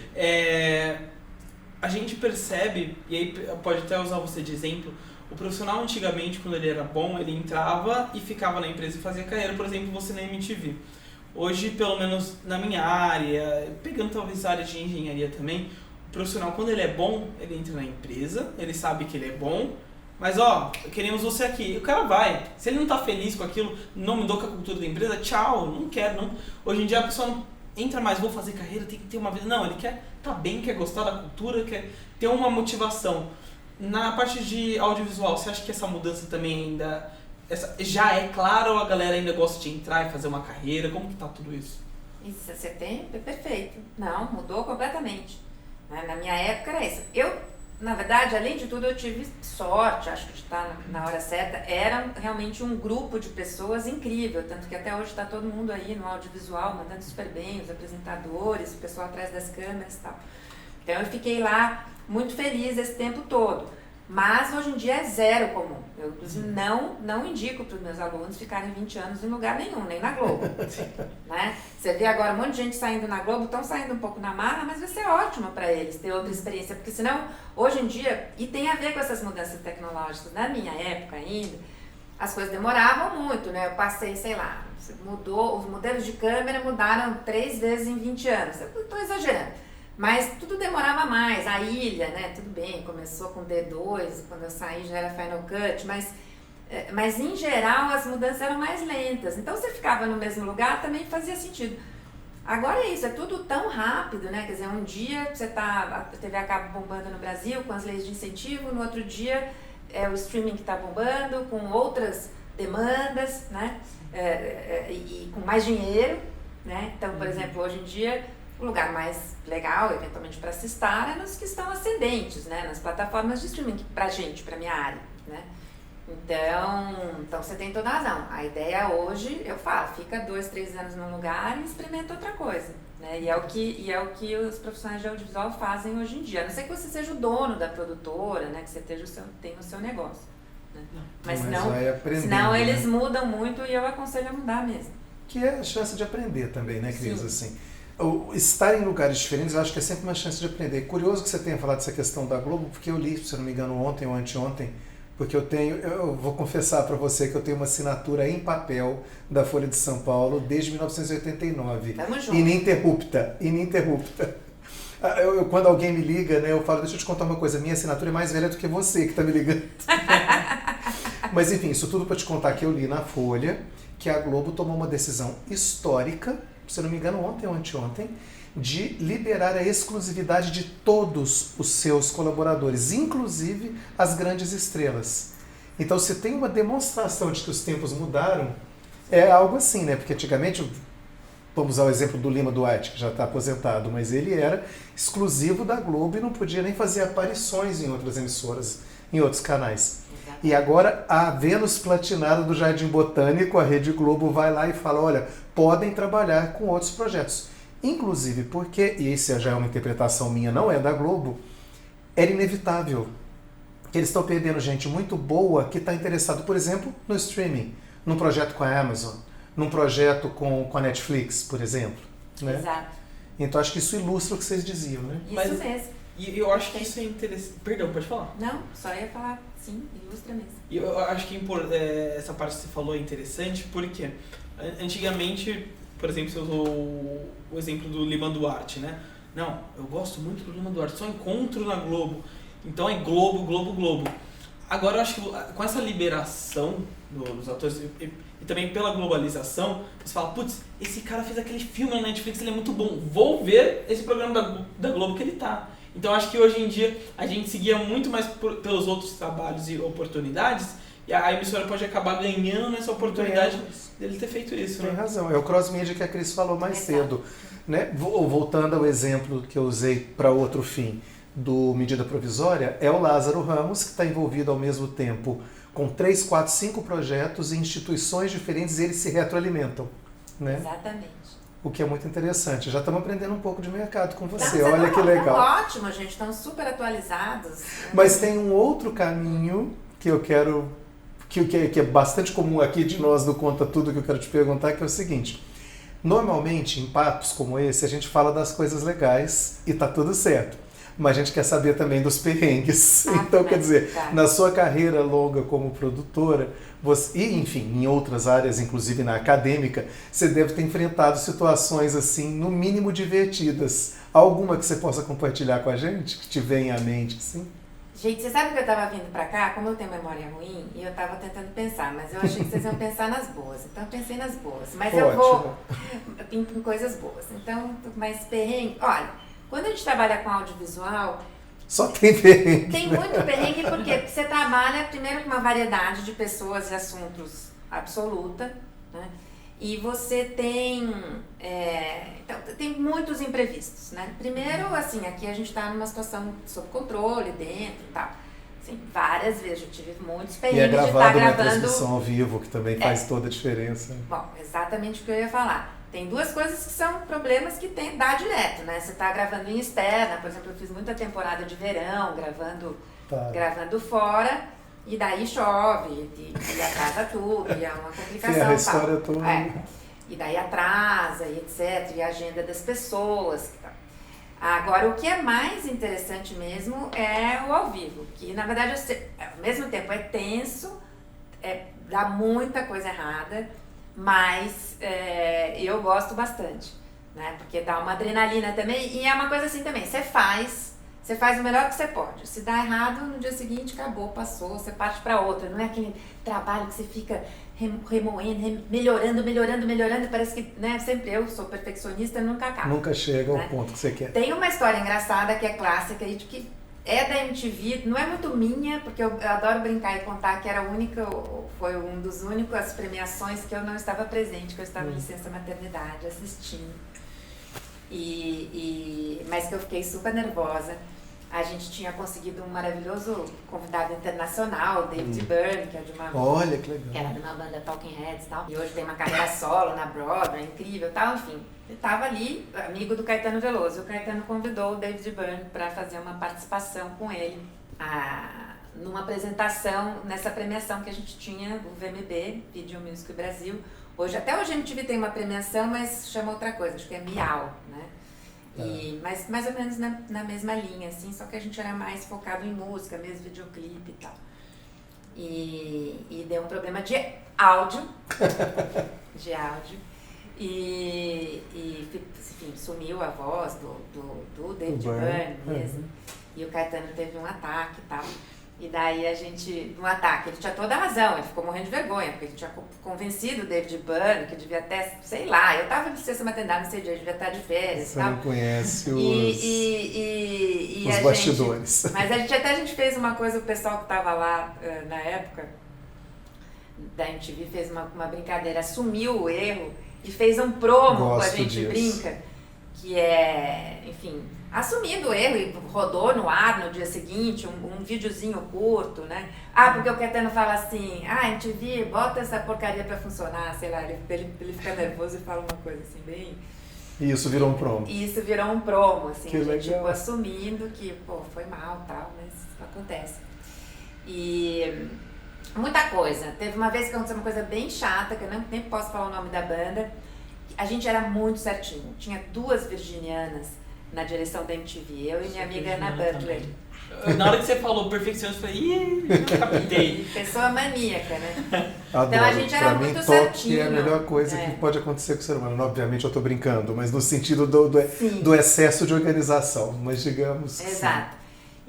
Speaker 1: A gente percebe, e aí pode até usar você de exemplo, o profissional antigamente, quando ele era bom, ele entrava e ficava na empresa e fazia carreira, por exemplo, você na MTV. Hoje, pelo menos na minha área, pegando talvez a área de engenharia também, o profissional, quando ele é bom, ele entra na empresa, ele sabe que ele é bom, mas queremos você aqui. E o cara vai. Se ele não tá feliz com aquilo, não mudou com a cultura da empresa, tchau, não quero. Não. Hoje em dia a pessoa não entra mais, vou fazer carreira, tem que ter uma vida. Não, ele quer tá bem, quer gostar da cultura, quer ter uma motivação. Na parte de audiovisual, você acha que essa mudança também ainda já é clara, ou a galera ainda gosta de entrar e fazer uma carreira? Como que tá tudo isso?
Speaker 3: Isso, você tem? Perfeito. Não, mudou completamente. Na minha época era isso. Eu, na verdade, além de tudo, eu tive sorte, acho que de estar na hora certa. Era realmente um grupo de pessoas incrível, tanto que até hoje está todo mundo aí no audiovisual, mandando super bem, os apresentadores, o pessoal atrás das câmeras e tal. Então eu fiquei lá muito feliz esse tempo todo. Mas hoje em dia é zero comum. Eu não indico para os meus alunos ficarem 20 anos em lugar nenhum, nem na Globo. Né? Você vê agora um monte de gente saindo na Globo, estão saindo um pouco na marra, mas vai ser ótimo para eles ter outra experiência. Porque senão, hoje em dia, e tem a ver com essas mudanças tecnológicas, na minha época ainda, as coisas demoravam muito, né? Eu passei, sei lá, mudou, os modelos de câmera mudaram 3 vezes em 20 anos. Eu estou exagerando. Mas tudo demorava mais. A Ilha, né? Tudo bem, começou com D2, quando eu saí já era Final Cut, mas em geral as mudanças eram mais lentas. Então você ficava no mesmo lugar, também fazia sentido. Agora é isso, é tudo tão rápido, né? Quer dizer, um dia a TV acaba bombando no Brasil com as leis de incentivo, no outro dia é o streaming que está bombando, com outras demandas, né? E com mais dinheiro, né? Então, por exemplo, hoje em dia o lugar mais legal, eventualmente, para se estar é nos que estão ascendentes, né? Nas plataformas de streaming, pra gente, pra minha área, né? Então você tem toda a razão. A ideia hoje, eu falo, fica 2, 3 anos num lugar e experimenta outra coisa, né? E é o que os profissionais de audiovisual fazem hoje em dia. A não ser que você seja o dono da produtora, né? Que você tenha o seu negócio. Né? Mas senão eles mudam muito e eu aconselho a mudar mesmo.
Speaker 2: Que é a chance de aprender também, né, Cris? Assim, estar em lugares diferentes, eu acho que é sempre uma chance de aprender. Curioso que você tenha falado dessa questão da Globo, porque eu li, se não me engano, ontem ou anteontem, porque eu vou confessar para você que eu tenho uma assinatura em papel da Folha de São Paulo desde 1989.
Speaker 3: Tamo junto.
Speaker 2: Ininterrupta. Quando alguém me liga, né, eu falo, deixa eu te contar uma coisa, minha assinatura é mais velha do que você que está me ligando. Mas enfim, isso tudo para te contar que eu li na Folha que a Globo tomou uma decisão histórica, se não me engano, ontem ou anteontem, de liberar a exclusividade de todos os seus colaboradores, inclusive as grandes estrelas. Então, se tem uma demonstração de que os tempos mudaram, é algo assim, né? Porque antigamente, vamos usar o exemplo do Lima Duarte, que já está aposentado, mas ele era exclusivo da Globo e não podia nem fazer aparições em outras emissoras, em outros canais. E agora a Vênus Platinada do Jardim Botânico, a Rede Globo, vai lá e fala, olha, podem trabalhar com outros projetos. Inclusive porque, e isso já é uma interpretação minha, não é da Globo, era inevitável que eles estão perdendo gente muito boa que está interessado, por exemplo, no streaming, num projeto com a Amazon, num projeto com a Netflix, por exemplo. Né?
Speaker 3: Exato.
Speaker 2: Então acho que isso ilustra o que vocês diziam, né?
Speaker 3: Isso mesmo.
Speaker 1: E eu acho que isso é interessante. Perdão, pode falar?
Speaker 3: Não, só ia falar, sim, ilustra mesmo.
Speaker 1: E eu acho que essa parte que você falou é interessante porque antigamente, por exemplo, você usou o exemplo do Lima Duarte, né? Não, eu gosto muito do Lima Duarte, só encontro na Globo. Então é Globo, Globo, Globo. Agora eu acho que com essa liberação dos atores, e também pela globalização, você fala, putz, esse cara fez aquele filme na Netflix, ele é muito bom, vou ver esse programa da Globo que ele tá. Então acho que hoje em dia a gente seguia muito mais pelos outros trabalhos e oportunidades, e a emissora pode acabar ganhando nessa oportunidade dele ter feito isso.
Speaker 2: Tem
Speaker 1: né?
Speaker 2: razão, é o cross-media que a Cris falou mais cedo. Né? Voltando ao exemplo que eu usei para outro fim do medida provisória, é o Lázaro Ramos, que está envolvido ao mesmo tempo com 3, 4, 5 projetos em instituições diferentes e eles se retroalimentam. Né?
Speaker 3: Exatamente.
Speaker 2: O que é muito interessante. Já estamos aprendendo um pouco de mercado com você. Olha que legal.
Speaker 3: Ótimo, gente. Estão super atualizados.
Speaker 2: Mas tem um outro caminho que eu quero... Que é bastante comum aqui de nós do Conta Tudo, que eu quero te perguntar, que é o seguinte. Normalmente, em papos como esse, a gente fala das coisas legais e tá tudo certo. Mas a gente quer saber também dos perrengues. Então, quer dizer, na sua carreira longa como produtora, você, e enfim, em outras áreas, inclusive na acadêmica, você deve ter enfrentado situações assim, no mínimo divertidas. Alguma que você possa compartilhar com a gente, que te venha à mente, assim?
Speaker 3: Gente, você sabe que eu tava vindo pra cá, como eu tenho memória ruim, e eu tava tentando pensar, mas eu achei que vocês iam pensar nas boas. Então eu pensei nas boas. Mas eu vou em coisas boas. Então, mais perrengue. Olha, quando a gente trabalha com audiovisual...
Speaker 2: Só tem perrengue.
Speaker 3: Tem muito perrengue porque você trabalha primeiro com uma variedade de pessoas e assuntos absoluta, né? E você tem, então, tem muitos imprevistos, né? Primeiro, assim, aqui a gente está numa situação sob controle, dentro e tal. Assim, várias vezes eu tive muitos perrengues
Speaker 2: de estar
Speaker 3: gravando...
Speaker 2: na transmissão ao vivo, que também faz toda a diferença.
Speaker 3: Bom, exatamente o que eu ia falar. Tem duas coisas que são problemas que dá direto, né? Você está gravando em externa, por exemplo, eu fiz muita temporada de verão, gravando fora... E daí chove, e atrasa tudo, e é uma complicação.
Speaker 2: A história toda.
Speaker 3: E daí atrasa, e etc. E a agenda das pessoas. Agora, o que é mais interessante mesmo é o ao vivo. Que, na verdade, ao mesmo tempo é tenso, dá muita coisa errada, mas eu gosto bastante. Né? Porque dá uma adrenalina também. E é uma coisa assim também, você faz o melhor que você pode. Se dá errado, no dia seguinte, acabou, passou, você parte para outra. Não é aquele trabalho que você fica remoendo, melhorando. Parece que, né, sempre eu sou perfeccionista, nunca acaba.
Speaker 2: Nunca chega ao ponto que você quer.
Speaker 3: Tem uma história engraçada que é clássica e que é da MTV, não é muito minha, porque eu adoro brincar e contar que era foi um dos únicos premiações que eu não estava presente, que eu estava em licença maternidade assistindo. Mas que eu fiquei super nervosa. A gente tinha conseguido um maravilhoso convidado internacional, David Byrne, que é de uma...
Speaker 2: Olha, que legal.
Speaker 3: Que era de uma banda Talking Heads e tal. E hoje tem uma carreira solo na Broadway, incrível e tal, enfim. Ele estava ali, amigo do Caetano Veloso. O Caetano convidou o David Byrne para fazer uma participação com ele numa apresentação, nessa premiação que a gente tinha, o VMB, Video Music Brasil. Até hoje a MTV tem uma premiação, mas chama outra coisa, acho que é Miau, né? Mas mais ou menos na mesma linha, assim, só que a gente era mais focado em música, mesmo videoclipe e tal. E deu um problema de áudio, enfim, sumiu a voz do David Byrne mesmo, e o Caetano teve um ataque e tal. E daí a gente, no ataque, ele tinha toda a razão, ele ficou morrendo de vergonha, porque ele tinha convencido o David Byrne, que devia até, sei lá, eu tava em licença maternidade, não sei dia, devia estar de férias.
Speaker 2: Você não conhece os bastidores.
Speaker 3: Mas a gente fez uma coisa, o pessoal que tava lá na época, da MTV, fez uma brincadeira, assumiu o erro e fez um promo com a gente brinca, que é, enfim... assumindo o erro e rodou no ar no dia seguinte, um videozinho curto, né? Porque o Caetano fala assim, MTV, bota essa porcaria pra funcionar, sei lá, ele fica nervoso e fala uma coisa assim, bem...
Speaker 2: E isso virou um promo.
Speaker 3: Isso virou um promo, assim,
Speaker 2: que legal.
Speaker 3: Tipo, assumindo que, foi mal, tal, mas acontece. E muita coisa. Teve uma vez que aconteceu uma coisa bem chata, que eu nem posso falar o nome da banda. A gente era muito certinho, tinha 2 virginianas na direção da MTV, eu e minha amiga Ana Butler.
Speaker 1: Na hora que você falou perfeccionista, eu falei, não captei.
Speaker 3: Pessoa maníaca, né?
Speaker 2: Adoro.
Speaker 3: Então a gente era
Speaker 2: pra
Speaker 3: muito
Speaker 2: mim,
Speaker 3: certinho.
Speaker 2: Toque é a melhor coisa que pode acontecer com o ser humano. Obviamente eu tô brincando, mas no sentido do excesso de organização, mas digamos...
Speaker 3: Exato.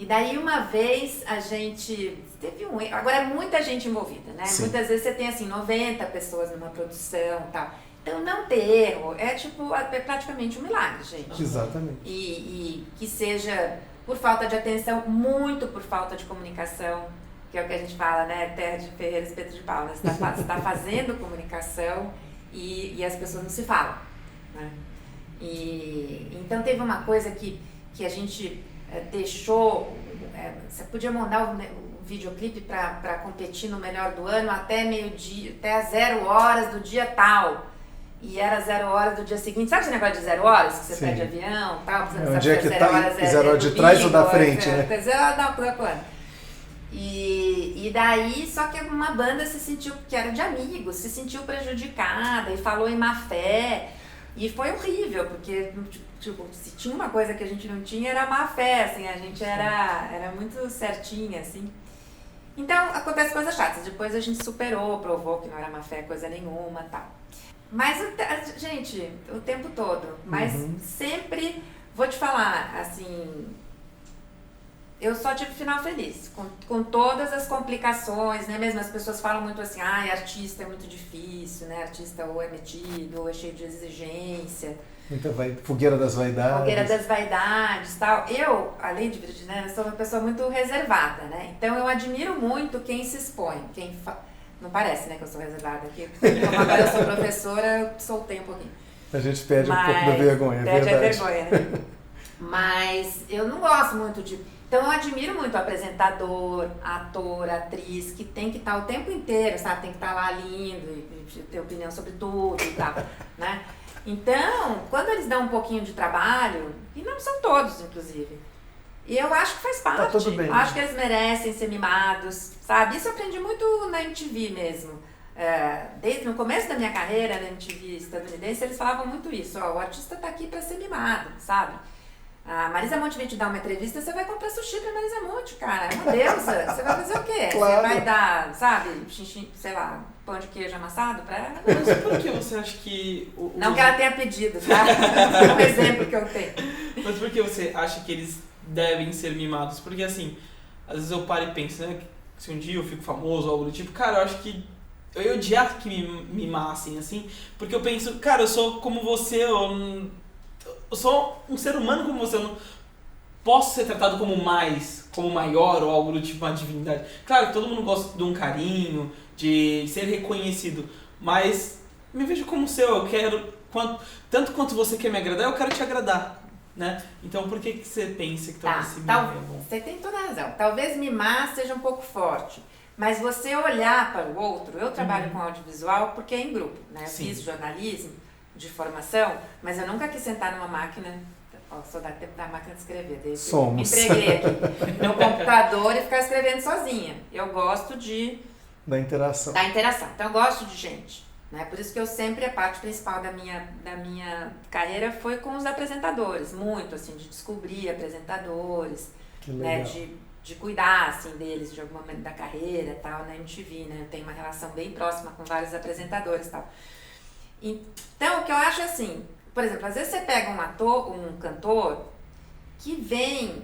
Speaker 3: E daí uma vez a gente teve um erro, agora é muita gente envolvida, né?
Speaker 2: Sim.
Speaker 3: Muitas vezes você tem assim 90 pessoas numa produção e tal. Então não ter erro é praticamente um milagre, gente.
Speaker 2: Exatamente.
Speaker 3: E que seja por falta de atenção, muito por falta de comunicação, que é o que a gente fala, né? Terra de Ferreira, espeto de pau. Né? Você está fazendo comunicação e as pessoas não se falam, né? Então teve uma coisa que a gente deixou, você podia mandar o videoclipe para competir no melhor do ano até meio-dia, até às 0 horas do dia tal. E era 0 horas do dia seguinte. Sabe esse negócio de 0 horas que você
Speaker 2: Sim.
Speaker 3: pede avião e tal?
Speaker 2: É um dia que tá 0 horas de trás ou da frente, né?
Speaker 3: 0 horas da plano. E daí, só que uma banda se sentiu, que era de amigos, se sentiu prejudicada e falou em má fé. E foi horrível, porque tipo, se tinha uma coisa que a gente não tinha, era má fé, assim, a gente era muito certinha, assim. Então, acontece coisas chatas. Depois a gente superou, provou que não era má fé coisa nenhuma e tal. Mas, gente, o tempo todo. Mas sempre, vou te falar, assim, eu só tive final feliz, com todas as complicações, né? Mesmo as pessoas falam muito assim, artista é muito difícil, né? Artista ou é metido, ou é cheio de exigência.
Speaker 2: Muita fogueira das vaidades.
Speaker 3: Fogueira das vaidades, tal. Eu, além de virginiana, sou uma pessoa muito reservada, né? Então eu admiro muito quem se expõe, Não parece, né, que eu sou reservada aqui. Como agora eu sou professora, eu soltei um pouquinho.
Speaker 2: A gente perde um pouco da vergonha, é verdade.
Speaker 3: Perde a vergonha, né? Mas eu não gosto muito de... Então eu admiro muito o apresentador, ator, atriz, que tem que estar o tempo inteiro, sabe? Tem que estar lá lindo e ter opinião sobre tudo e tal, né? Então, quando eles dão um pouquinho de trabalho, e não são todos, inclusive, e eu acho que faz parte.
Speaker 2: Tá tudo bem.
Speaker 3: Acho que eles merecem ser mimados, sabe? Isso eu aprendi muito na MTV mesmo. Desde no começo da minha carreira na MTV estadunidense, eles falavam muito isso. Ó, o artista tá aqui para ser mimado, sabe? A Marisa Monte vem te dar uma entrevista, você vai comprar sushi pra Marisa Monte, cara. É uma deusa. Você vai fazer o quê?
Speaker 2: Claro.
Speaker 3: Você vai dar, sabe, sei lá, pão de queijo amassado pra ela?
Speaker 1: Mas por que você acha que...
Speaker 3: Não que ela tenha pedido, tá? É um exemplo que eu tenho.
Speaker 1: Mas por que você acha que eles devem ser mimados? Porque assim, às vezes eu paro e penso, né? Se um dia eu fico famoso ou algo do tipo, cara, eu acho que eu ia odiar que me mimassem, assim, porque eu penso, cara, eu sou como você, eu sou um ser humano como você, eu não posso ser tratado como maior ou algo do tipo, uma divindade. Claro que todo mundo gosta de um carinho, de ser reconhecido, mas me vejo como seu, eu quero, tanto quanto você quer me agradar, eu quero te agradar, né? Então por que você pensa que talvez se mimar é bom?
Speaker 3: Você tem toda a razão, talvez mimar seja um pouco forte, mas você olhar para o outro, eu trabalho com audiovisual porque é em grupo, né? Eu fiz jornalismo de formação, mas eu nunca quis sentar numa máquina, sou da máquina de escrever, desde me entreguei aqui no computador e ficar escrevendo sozinha. Eu gosto
Speaker 2: da interação.
Speaker 3: Então eu gosto de gente, né? Por isso que eu sempre, a parte principal da minha carreira foi com os apresentadores, muito assim, de descobrir apresentadores, né? De cuidar assim deles de algum momento da carreira, tal, na MTV, né? Eu tenho uma relação bem próxima com vários apresentadores, tal. Então, o que eu acho assim, por exemplo, às vezes você pega um cantor que vem,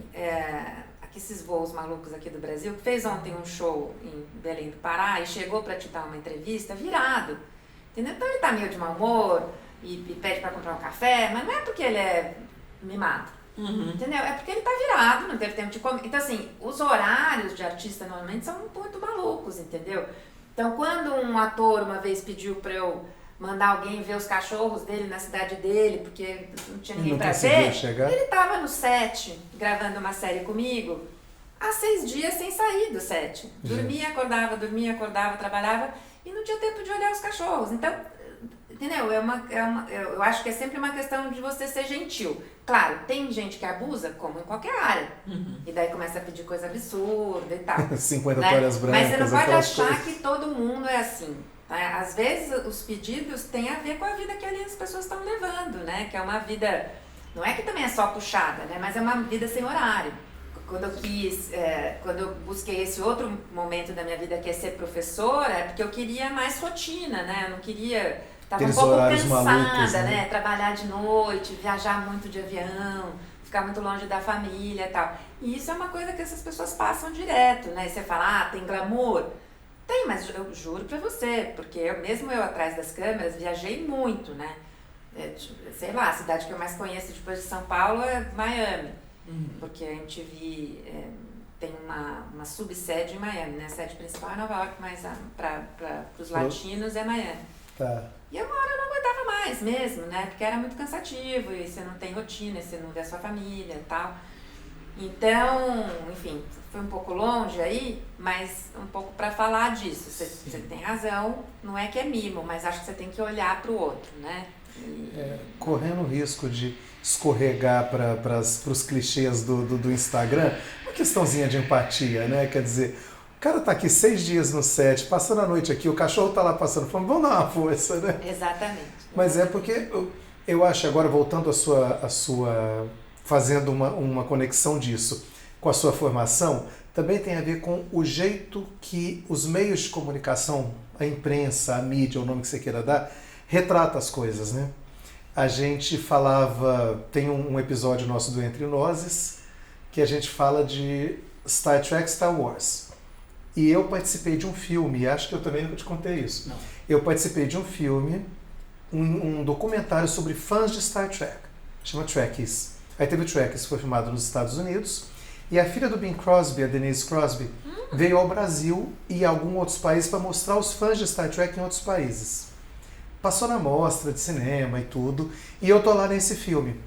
Speaker 3: esses voos malucos aqui do Brasil, que fez ontem um show em Belém do Pará e chegou para te dar uma entrevista virado, entendeu? Então ele tá meio de mau humor e pede para comprar um café, mas não é porque ele é mimado, entendeu? É porque ele tá virado, não teve tempo de comer. Então assim, os horários de artista normalmente são muito malucos, entendeu? Então quando um ator uma vez pediu para eu mandar alguém ver os cachorros dele na cidade dele, porque não tinha ninguém pra ver, ele tava no set, gravando uma série comigo, há 6 dias sem sair do set. Dormia, acordava, trabalhava, e não tinha tempo de olhar os cachorros. Então, entendeu? Eu acho que é sempre uma questão de você ser gentil. Claro, tem gente que abusa, como em qualquer área, e daí começa a pedir coisa absurda e tal.
Speaker 2: 50 toalhas brancas,
Speaker 3: mas você não pode achar
Speaker 2: coisas.
Speaker 3: que todo mundo é assim. Às vezes os pedidos têm a ver com a vida que ali as pessoas estão levando, né? Que é uma vida, não é que também é só puxada, né? Mas é uma vida sem horário. Quando eu busquei esse outro momento da minha vida que é ser professora, é porque eu queria mais rotina, né? Eu não queria, estava um pouco cansada,
Speaker 2: malucos,
Speaker 3: né? Trabalhar de noite, viajar muito de avião, ficar muito longe da família e tal. E isso é uma coisa que essas pessoas passam direto, né? E você fala, tem glamour? Tem, mas eu juro pra você, porque mesmo eu atrás das câmeras viajei muito, né? Sei lá, a cidade que eu mais conheço depois de São Paulo é Miami, porque a MTV tem uma subsede em Miami, né? A sede principal é Nova York, mas para os latinos é Miami.
Speaker 2: Tá.
Speaker 3: E uma hora eu não aguentava mais mesmo, né? Porque era muito cansativo e você não tem rotina, você não vê a sua família e tal. Então, enfim, foi um pouco longe aí, mas um pouco para falar disso. Você tem razão, não é que é mimo, mas acho que você tem que olhar para o outro, né?
Speaker 2: Correndo o risco de escorregar para os clichês do Instagram, uma questãozinha de empatia, né? Quer dizer, o cara tá aqui 6 dias no set, passando a noite aqui, o cachorro tá lá passando fome, vamos dar uma força, né?
Speaker 3: Exatamente.
Speaker 2: Mas é porque eu acho, agora voltando a sua fazendo uma conexão disso com a sua formação, também tem a ver com o jeito que os meios de comunicação, a imprensa, a mídia, o nome que você queira dar, retrata as coisas, né? A gente falava, tem um episódio nosso do Entre Nozes, que a gente fala de Star Trek, Star Wars. E eu participei de um filme, acho que eu também nunca te contei isso.
Speaker 1: Não.
Speaker 2: Eu participei de um filme, um documentário sobre fãs de Star Trek, chama Trekkies. Aí teve o Trekkies, foi filmado nos Estados Unidos, e a filha do Bing Crosby, a Denise Crosby, veio ao Brasil e a alguns outros países para mostrar os fãs de Star Trek em outros países. Passou na mostra de cinema e tudo, e eu tô lá nesse filme.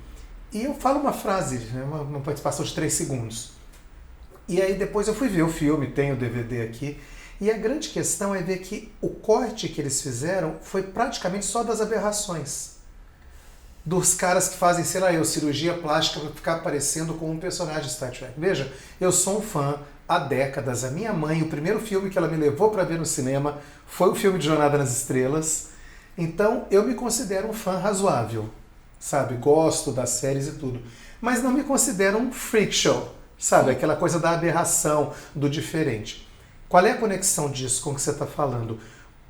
Speaker 2: E eu falo uma frase, né, uma participação de 3 segundos. E aí depois eu fui ver o filme, tem o DVD aqui, e a grande questão é ver que o corte que eles fizeram foi praticamente só das aberrações. Dos caras que fazem, sei lá, cirurgia plástica para ficar parecendo com um personagem de Star Trek. Veja, eu sou um fã há décadas. A minha mãe, o primeiro filme que ela me levou para ver no cinema foi o filme de Jornada nas Estrelas. Então, eu me considero um fã razoável, sabe? Gosto das séries e tudo. Mas não me considero um freak show, sabe? Aquela coisa da aberração, do diferente. Qual é a conexão disso com o que você está falando?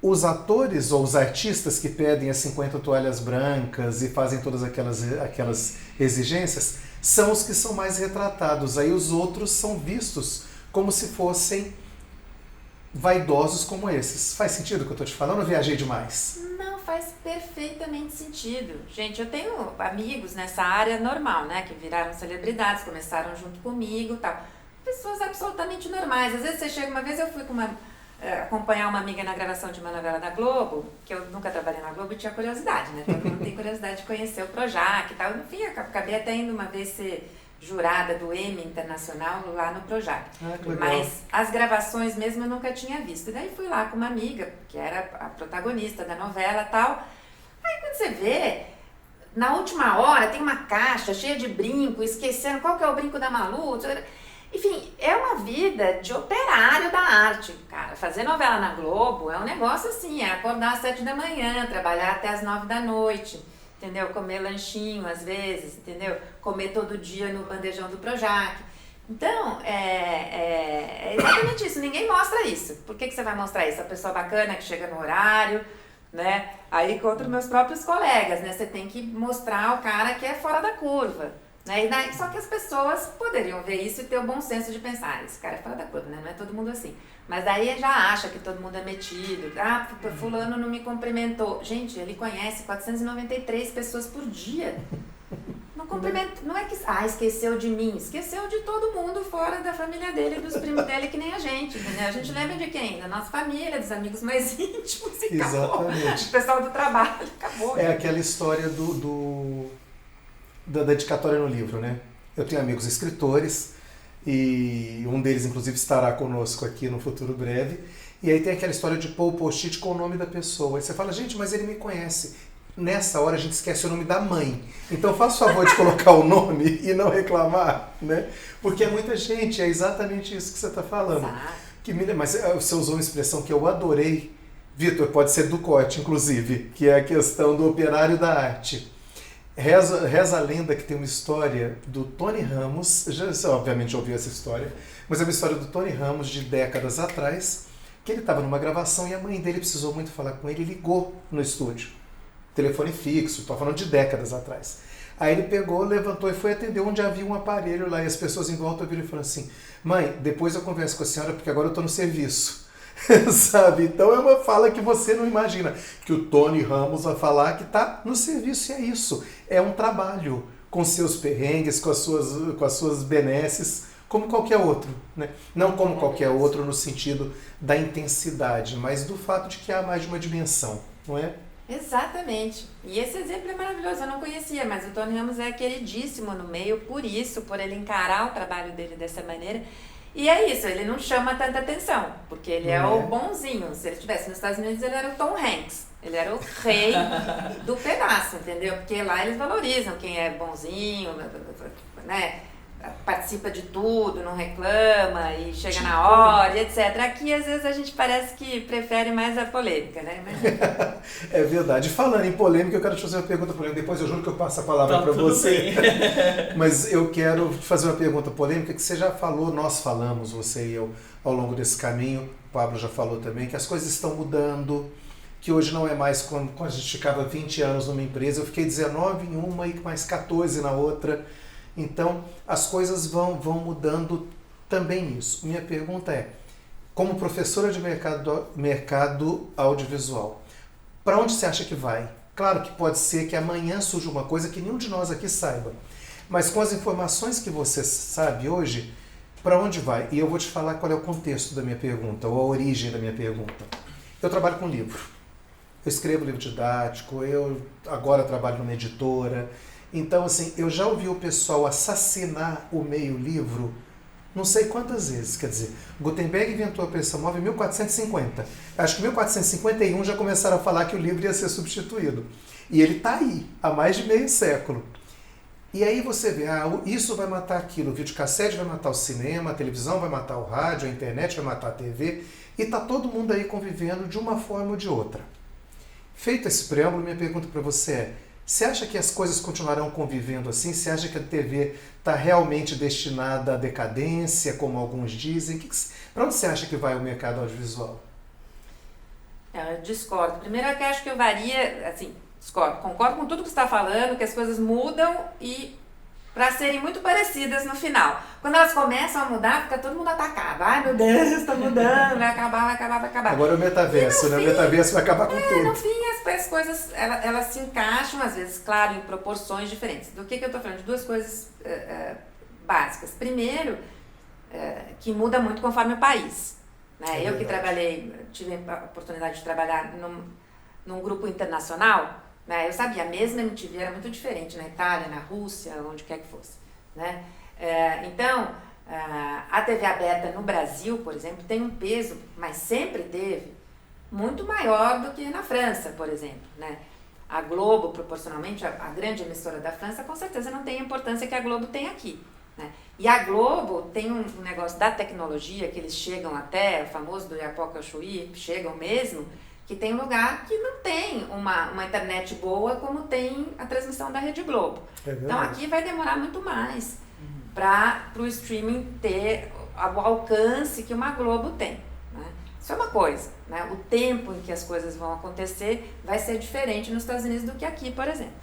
Speaker 2: Os atores ou os artistas que pedem as 50 toalhas brancas e fazem todas aquelas exigências são os que são mais retratados. Aí os outros são vistos como se fossem vaidosos como esses. Faz sentido o que eu estou te falando ou viajei demais?
Speaker 3: Não, faz perfeitamente sentido. Gente, eu tenho amigos nessa área normal, né? Que viraram celebridades, começaram junto comigo e tal. Pessoas absolutamente normais. Às vezes você chega, uma vez eu fui acompanhar uma amiga na gravação de uma novela da Globo, que eu nunca trabalhei na Globo e tinha curiosidade, né? Todo mundo tem curiosidade de conhecer o Projac e tal. Enfim, eu acabei até indo uma vez ser jurada do Emmy Internacional lá no Projac. Mas as gravações mesmo eu nunca tinha visto. E daí fui lá com uma amiga, que era a protagonista da novela e tal. Aí quando você vê, na última hora tem uma caixa cheia de brinco, esquecendo qual que é o brinco da Malu. Enfim, é uma vida de operário da arte, cara. Fazer novela na Globo é um negócio assim, é acordar às 7 da manhã, trabalhar até às 9 da noite, entendeu? Comer lanchinho às vezes, entendeu? Comer todo dia no bandejão do Projac. Então, é exatamente isso. Ninguém mostra isso. Por que você vai mostrar isso? A pessoa bacana que chega no horário, né? Aí contra meus próprios colegas, né? Você tem que mostrar o cara que é fora da curva. Né? E daí, só que as pessoas poderiam ver isso e ter o bom senso de pensar, esse cara é fora da curva, né? Não é todo mundo assim. Mas daí já acha que todo mundo é metido. Ah, fulano não me cumprimentou. Gente, ele conhece 493 pessoas por dia. Não cumprimenta, não é que esqueceu de mim, esqueceu de todo mundo fora da família dele, dos primos dele, que nem a gente, entendeu? A gente lembra de quem? Da nossa família, dos amigos mais íntimos e acabou.
Speaker 2: Exatamente.
Speaker 3: O pessoal do trabalho, acabou.
Speaker 2: É aquela história da dedicatória no livro, né? Eu tenho amigos escritores e um deles, inclusive, estará conosco aqui no futuro breve. E aí tem aquela história de pôr o post-it com o nome da pessoa. Aí você fala, gente, mas ele me conhece. Nessa hora a gente esquece o nome da mãe. Então faça o favor de colocar o nome e não reclamar, né? Porque é muita gente, é exatamente isso que você está falando. Mas você usou uma expressão que eu adorei. Vitor, pode ser do corte, inclusive, que é a questão do operário da arte. Reza a lenda que tem uma história do Tony Ramos, você obviamente já ouviu essa história, mas é uma história do Tony Ramos de décadas atrás, que ele estava numa gravação e a mãe dele precisou muito falar com ele e ligou no estúdio. Telefone fixo, estou falando de décadas atrás. Aí ele pegou, levantou e foi atender onde havia um aparelho lá, e as pessoas em volta viram e falaram assim, mãe, depois eu converso com a senhora, porque agora eu estou no serviço. Sabe? Então é uma fala que você não imagina, que o Tony Ramos vai falar que está no serviço, e é isso. É um trabalho com seus perrengues, com as suas benesses, como qualquer outro, né? Não como qualquer outro no sentido da intensidade, mas do fato de que há mais de uma dimensão, não é?
Speaker 3: Exatamente. E esse exemplo é maravilhoso, eu não conhecia, mas o Tony Ramos é queridíssimo no meio por isso, por ele encarar o trabalho dele dessa maneira. E é isso, ele não chama tanta atenção, porque ele é o bonzinho. Se ele estivesse nos Estados Unidos, ele era o Tom Hanks. Ele era o rei do pedaço, entendeu? Porque lá eles valorizam quem é bonzinho, né? Participa de tudo, não reclama e chega na hora, etc. Aqui, às vezes, a gente parece que prefere mais a polêmica, né? Mas...
Speaker 2: É verdade. Falando em polêmica, eu quero te fazer uma pergunta polêmica. Depois eu juro que eu passo a palavra para você. Mas eu quero te fazer uma pergunta polêmica que você já falou, nós falamos, você e eu, ao longo desse caminho. O Pablo já falou também, que as coisas estão mudando, que hoje não é mais quando a gente ficava 20 anos numa empresa. Eu fiquei 19 em uma e mais 14 na outra. Então, as coisas vão mudando também nisso. Minha pergunta é, como professora de mercado audiovisual, para onde você acha que vai? Claro que pode ser que amanhã surja uma coisa que nenhum de nós aqui saiba, mas com as informações que você sabe hoje, para onde vai? E eu vou te falar qual é o contexto da minha pergunta, ou a origem da minha pergunta. Eu trabalho com livro. Eu escrevo livro didático, eu agora trabalho numa editora. Então, assim, eu já ouvi o pessoal assassinar o meio livro não sei quantas vezes. Quer dizer, Gutenberg inventou a impressão móvel em 1450. Acho que em 1451 já começaram a falar que o livro ia ser substituído. E ele está aí, há mais de meio século. E aí você vê, isso vai matar aquilo, o videocassete vai matar o cinema, a televisão vai matar o rádio, a internet vai matar a TV, e está todo mundo aí convivendo de uma forma ou de outra. Feito esse preâmbulo, minha pergunta para você é, você acha que as coisas continuarão convivendo assim? Você acha que a TV está realmente destinada à decadência, como alguns dizem? Para onde você acha que vai o mercado audiovisual?
Speaker 3: Eu discordo. Primeiro, eu acho que eu varia, assim, discordo. Concordo com tudo que você está falando, que as coisas mudam e para serem muito parecidas no final. Quando elas começam a mudar, fica todo mundo atacado. Ai, meu Deus, está mudando, vai acabar.
Speaker 2: Agora é o metaverso, né? O metaverso vai acabar com tudo.
Speaker 3: No fim, as coisas, elas se encaixam, às vezes, claro, em proporções diferentes. Do que eu estou falando? De duas coisas básicas. Primeiro, que muda muito conforme o país. Né? Eu que tive a oportunidade de trabalhar num grupo internacional, né? Eu sabia, a mesma MTV era muito diferente na Itália, na Rússia, onde quer que fosse. Né? Então, a TV aberta no Brasil, por exemplo, tem um peso, mas sempre teve, muito maior do que na França, por exemplo. Né? A Globo, proporcionalmente, a grande emissora da França, com certeza não tem a importância que a Globo tem aqui. Né? E a Globo tem um negócio da tecnologia, que eles chegam até, o famoso do Iapoca ao Chuí, chegam mesmo, que tem lugar que não tem uma internet boa como tem a transmissão da Rede Globo. Então aqui vai demorar muito mais para o streaming ter o alcance que uma Globo tem. Né? Isso é uma coisa. Né? O tempo em que as coisas vão acontecer vai ser diferente nos Estados Unidos do que aqui, por exemplo.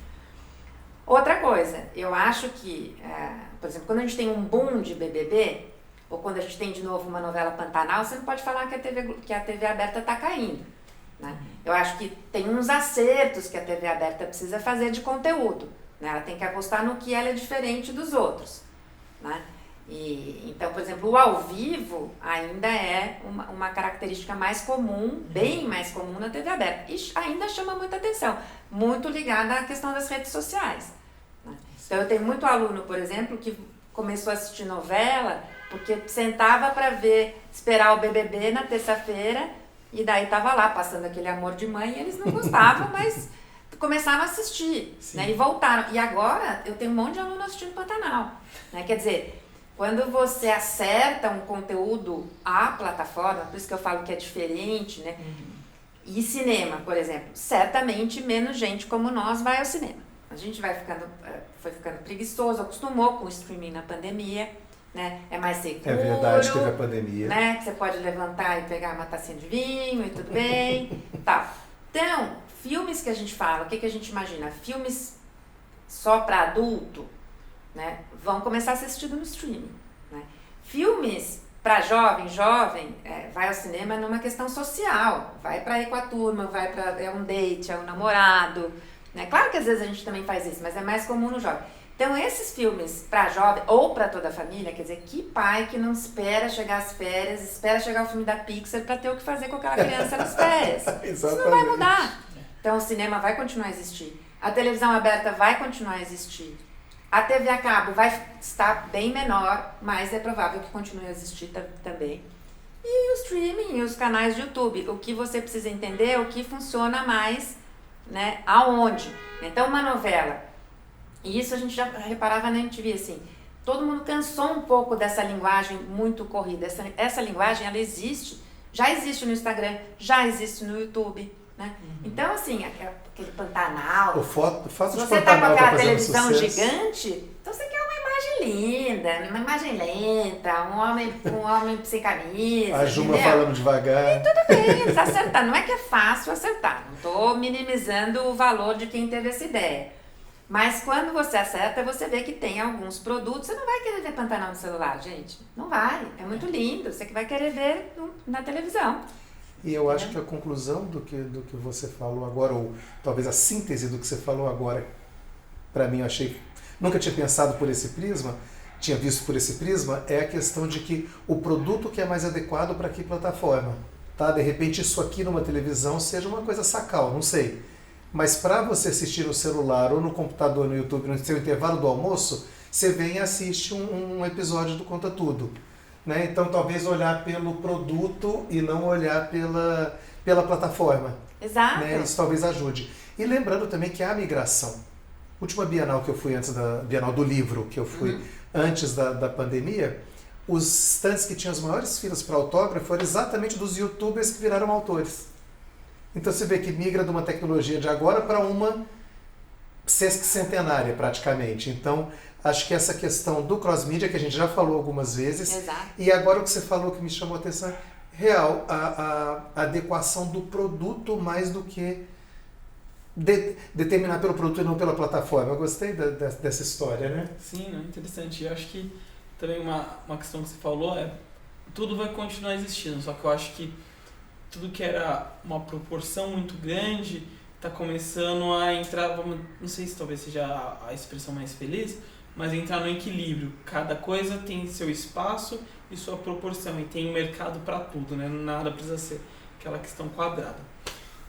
Speaker 3: Outra coisa, eu acho que, por exemplo, quando a gente tem um boom de BBB, ou quando a gente tem de novo uma novela Pantanal, você não pode falar que a TV aberta está caindo. Né? Eu acho que tem uns acertos que a TV aberta precisa fazer de conteúdo. Né? Ela tem que apostar no que ela é diferente dos outros. Né? Então, por exemplo, o ao vivo ainda é uma característica mais comum, bem mais comum na TV aberta. E ainda chama muita atenção, muito ligada à questão das redes sociais. Né? Então, eu tenho muito aluno, por exemplo, que começou a assistir novela porque sentava para esperar o BBB na terça-feira, e daí estava lá, passando aquele amor de mãe, e eles não gostavam, mas começaram a assistir, né, e voltaram. E agora eu tenho um monte de aluno assistindo Pantanal. Né? Quer dizer, quando você acerta um conteúdo à plataforma, por isso que eu falo que é diferente, né? E cinema, por exemplo, certamente menos gente como nós vai ao cinema. A gente foi ficando preguiçoso, acostumou com o streaming na pandemia. Né? É mais seguro.
Speaker 2: É verdade, teve a pandemia.
Speaker 3: Né? Você pode levantar e pegar uma tacinha de vinho e tudo bem. Tal. Então, filmes que a gente fala, o que a gente imagina? Filmes só para adulto, né, vão começar a ser assistidos no streaming. Né? Filmes para jovem, vai ao cinema numa questão social, vai para ir com a turma, vai para um date, é um namorado. Né? Claro que às vezes a gente também faz isso, mas é mais comum no jovem. Então esses filmes para jovem ou para toda a família, quer dizer, que pai que não espera chegar as férias, espera chegar o filme da Pixar para ter o que fazer com aquela criança nas férias. Isso não vai mudar. Então o cinema vai continuar a existir, a televisão aberta vai continuar a existir. A TV a cabo vai estar bem menor, mas é provável que continue a existir também. E o streaming, os canais de YouTube. O que você precisa entender é o que funciona mais, né, aonde. Então, uma novela, e isso a gente já reparava na MTV, assim, todo mundo cansou um pouco dessa linguagem muito corrida. Essa linguagem, ela existe, já existe no Instagram, já existe no YouTube. Né? Então, assim, aquele Pantanal.
Speaker 2: Se
Speaker 3: você tá com aquela televisão gigante, então você quer uma imagem linda, uma imagem lenta, um homem sem camisa.
Speaker 2: A Juma falando devagar.
Speaker 3: E tudo bem, acertar. Não é que é fácil acertar. Não estou minimizando o valor de quem teve essa ideia. Mas quando você acerta, você vê que tem alguns produtos. Você não vai querer ver Pantanal no celular, gente. Não vai. É muito lindo. Você que vai querer ver na televisão.
Speaker 2: E eu acho que a conclusão do que você falou agora, ou talvez a síntese do que você falou agora, para mim, eu achei, nunca tinha pensado por esse prisma, tinha visto por esse prisma, é a questão de que o produto que é mais adequado para que plataforma. Tá? De repente isso aqui numa televisão seja uma coisa sacal, não sei. Mas para você assistir no celular ou no computador, no YouTube, no seu intervalo do almoço, você vem e assiste um episódio do Conta Tudo. Né? Então, talvez olhar pelo produto e não olhar pela plataforma.
Speaker 3: Exato.
Speaker 2: Né? Isso talvez ajude. E lembrando também que a migração. Última Bienal que eu fui antes da Bienal do Livro, que eu fui antes da pandemia, os stands que tinham as maiores filas para autógrafo eram exatamente dos youtubers que viraram autores. Então, você vê que migra de uma tecnologia de agora para uma sesquicentenária, praticamente. Então, acho que essa questão do cross-media, que a gente já falou algumas vezes,
Speaker 3: exato.
Speaker 2: E agora o que você falou que me chamou a atenção, real, a adequação do produto mais do que determinar pelo produto e não pela plataforma. Eu gostei dessa história, né?
Speaker 1: Sim, não, interessante. Eu acho que também uma questão que você falou é tudo vai continuar existindo, só que eu acho que tudo que era uma proporção muito grande está começando a entrar, não sei se talvez seja a expressão mais feliz, mas entrar no equilíbrio. Cada coisa tem seu espaço e sua proporção, e tem mercado para tudo, né? Nada precisa ser aquela questão quadrada.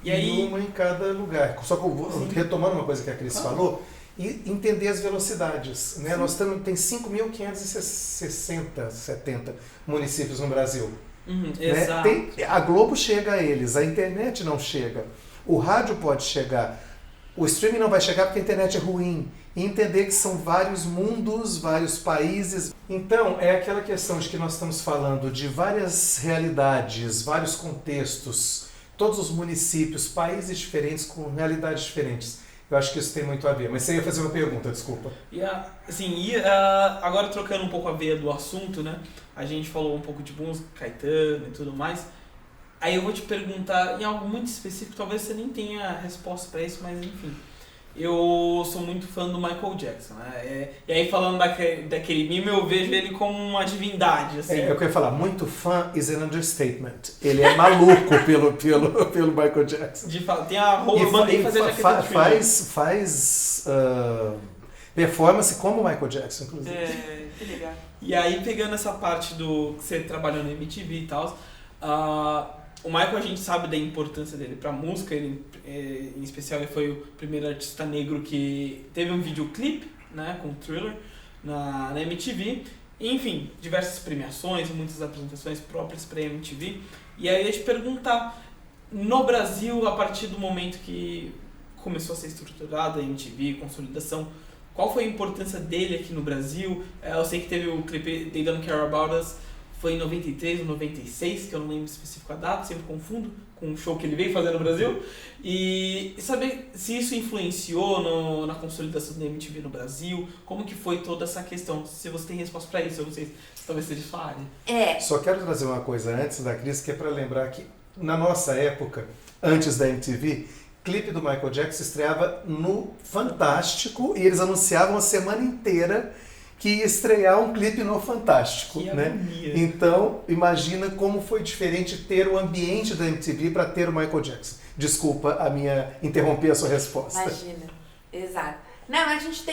Speaker 2: E aí, uma em cada lugar. Só que eu vou retomando uma coisa que a Cris falou, e entender as velocidades. Né? Nós tem 5.560, 70 municípios no Brasil. Né?
Speaker 1: Exato.
Speaker 2: A Globo chega a eles, a internet não chega. O rádio pode chegar. O streaming não vai chegar porque a internet é ruim. E entender que são vários mundos, vários países. Então, é aquela questão de que nós estamos falando de várias realidades, vários contextos, todos os municípios, países diferentes com realidades diferentes. Eu acho que isso tem muito a ver. Mas você ia fazer uma pergunta, desculpa.
Speaker 1: Agora trocando um pouco a veia do assunto, né? A gente falou um pouco de música, Caetano e tudo mais. Aí eu vou te perguntar em algo muito específico, talvez você nem tenha resposta para isso, mas enfim. Eu sou muito fã do Michael Jackson, né? E aí falando daquele meme, eu vejo ele como uma divindade, assim.
Speaker 2: Eu queria falar, muito fã is an understatement. Ele é maluco pelo Michael Jackson.
Speaker 1: De fato, tem a roupa, eu mandei fazer a jaqueta de
Speaker 2: faz performance como o Michael Jackson, inclusive.
Speaker 1: Que legal. E aí, pegando essa parte do que você trabalhou no MTV e tal, o Michael, a gente sabe da importância dele pra música, ele, em especial ele foi o primeiro artista negro que teve um videoclipe, né, com Thriller na MTV, enfim, diversas premiações, muitas apresentações próprias pra MTV. E aí eu ia te perguntar, no Brasil, a partir do momento que começou a ser estruturada a MTV, consolidação, qual foi a importância dele aqui no Brasil? Eu sei que teve o clipe They Don't Care About Us, foi em 93 ou 96, que eu não lembro específico a data, sempre confundo com o show que ele veio fazer no Brasil. E saber se isso influenciou na consolidação da MTV no Brasil, como que foi toda essa questão, se você tem resposta para isso, eu não sei se talvez seja sua área.
Speaker 2: Só quero trazer uma coisa antes da Cris, que é para lembrar que na nossa época, antes da MTV, clipe do Michael Jackson estreava no Fantástico e eles anunciavam a semana inteira que ia estrear um clipe no Fantástico,
Speaker 1: Que
Speaker 2: né?
Speaker 1: agonia.
Speaker 2: Então, imagina como foi diferente ter o ambiente da MTV para ter o Michael Jackson. Desculpa interromper a sua resposta.
Speaker 3: Imagina, exato. Não, a gente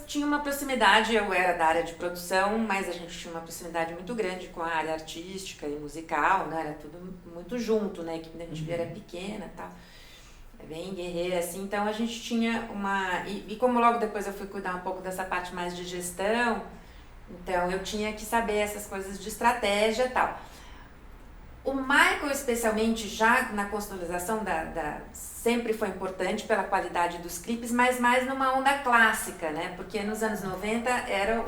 Speaker 3: tinha uma proximidade, eu era da área de produção, mas a gente tinha uma proximidade muito grande com a área artística e musical, né? Era tudo muito junto, né? A equipe da MTV era pequena e tal. Bem guerreira, assim, então a gente tinha uma... E como logo depois eu fui cuidar um pouco dessa parte mais de gestão, então eu tinha que saber essas coisas de estratégia e tal. O Michael, especialmente, já na consolidação sempre foi importante pela qualidade dos clipes, mas mais numa onda clássica, né? Porque nos anos 90 era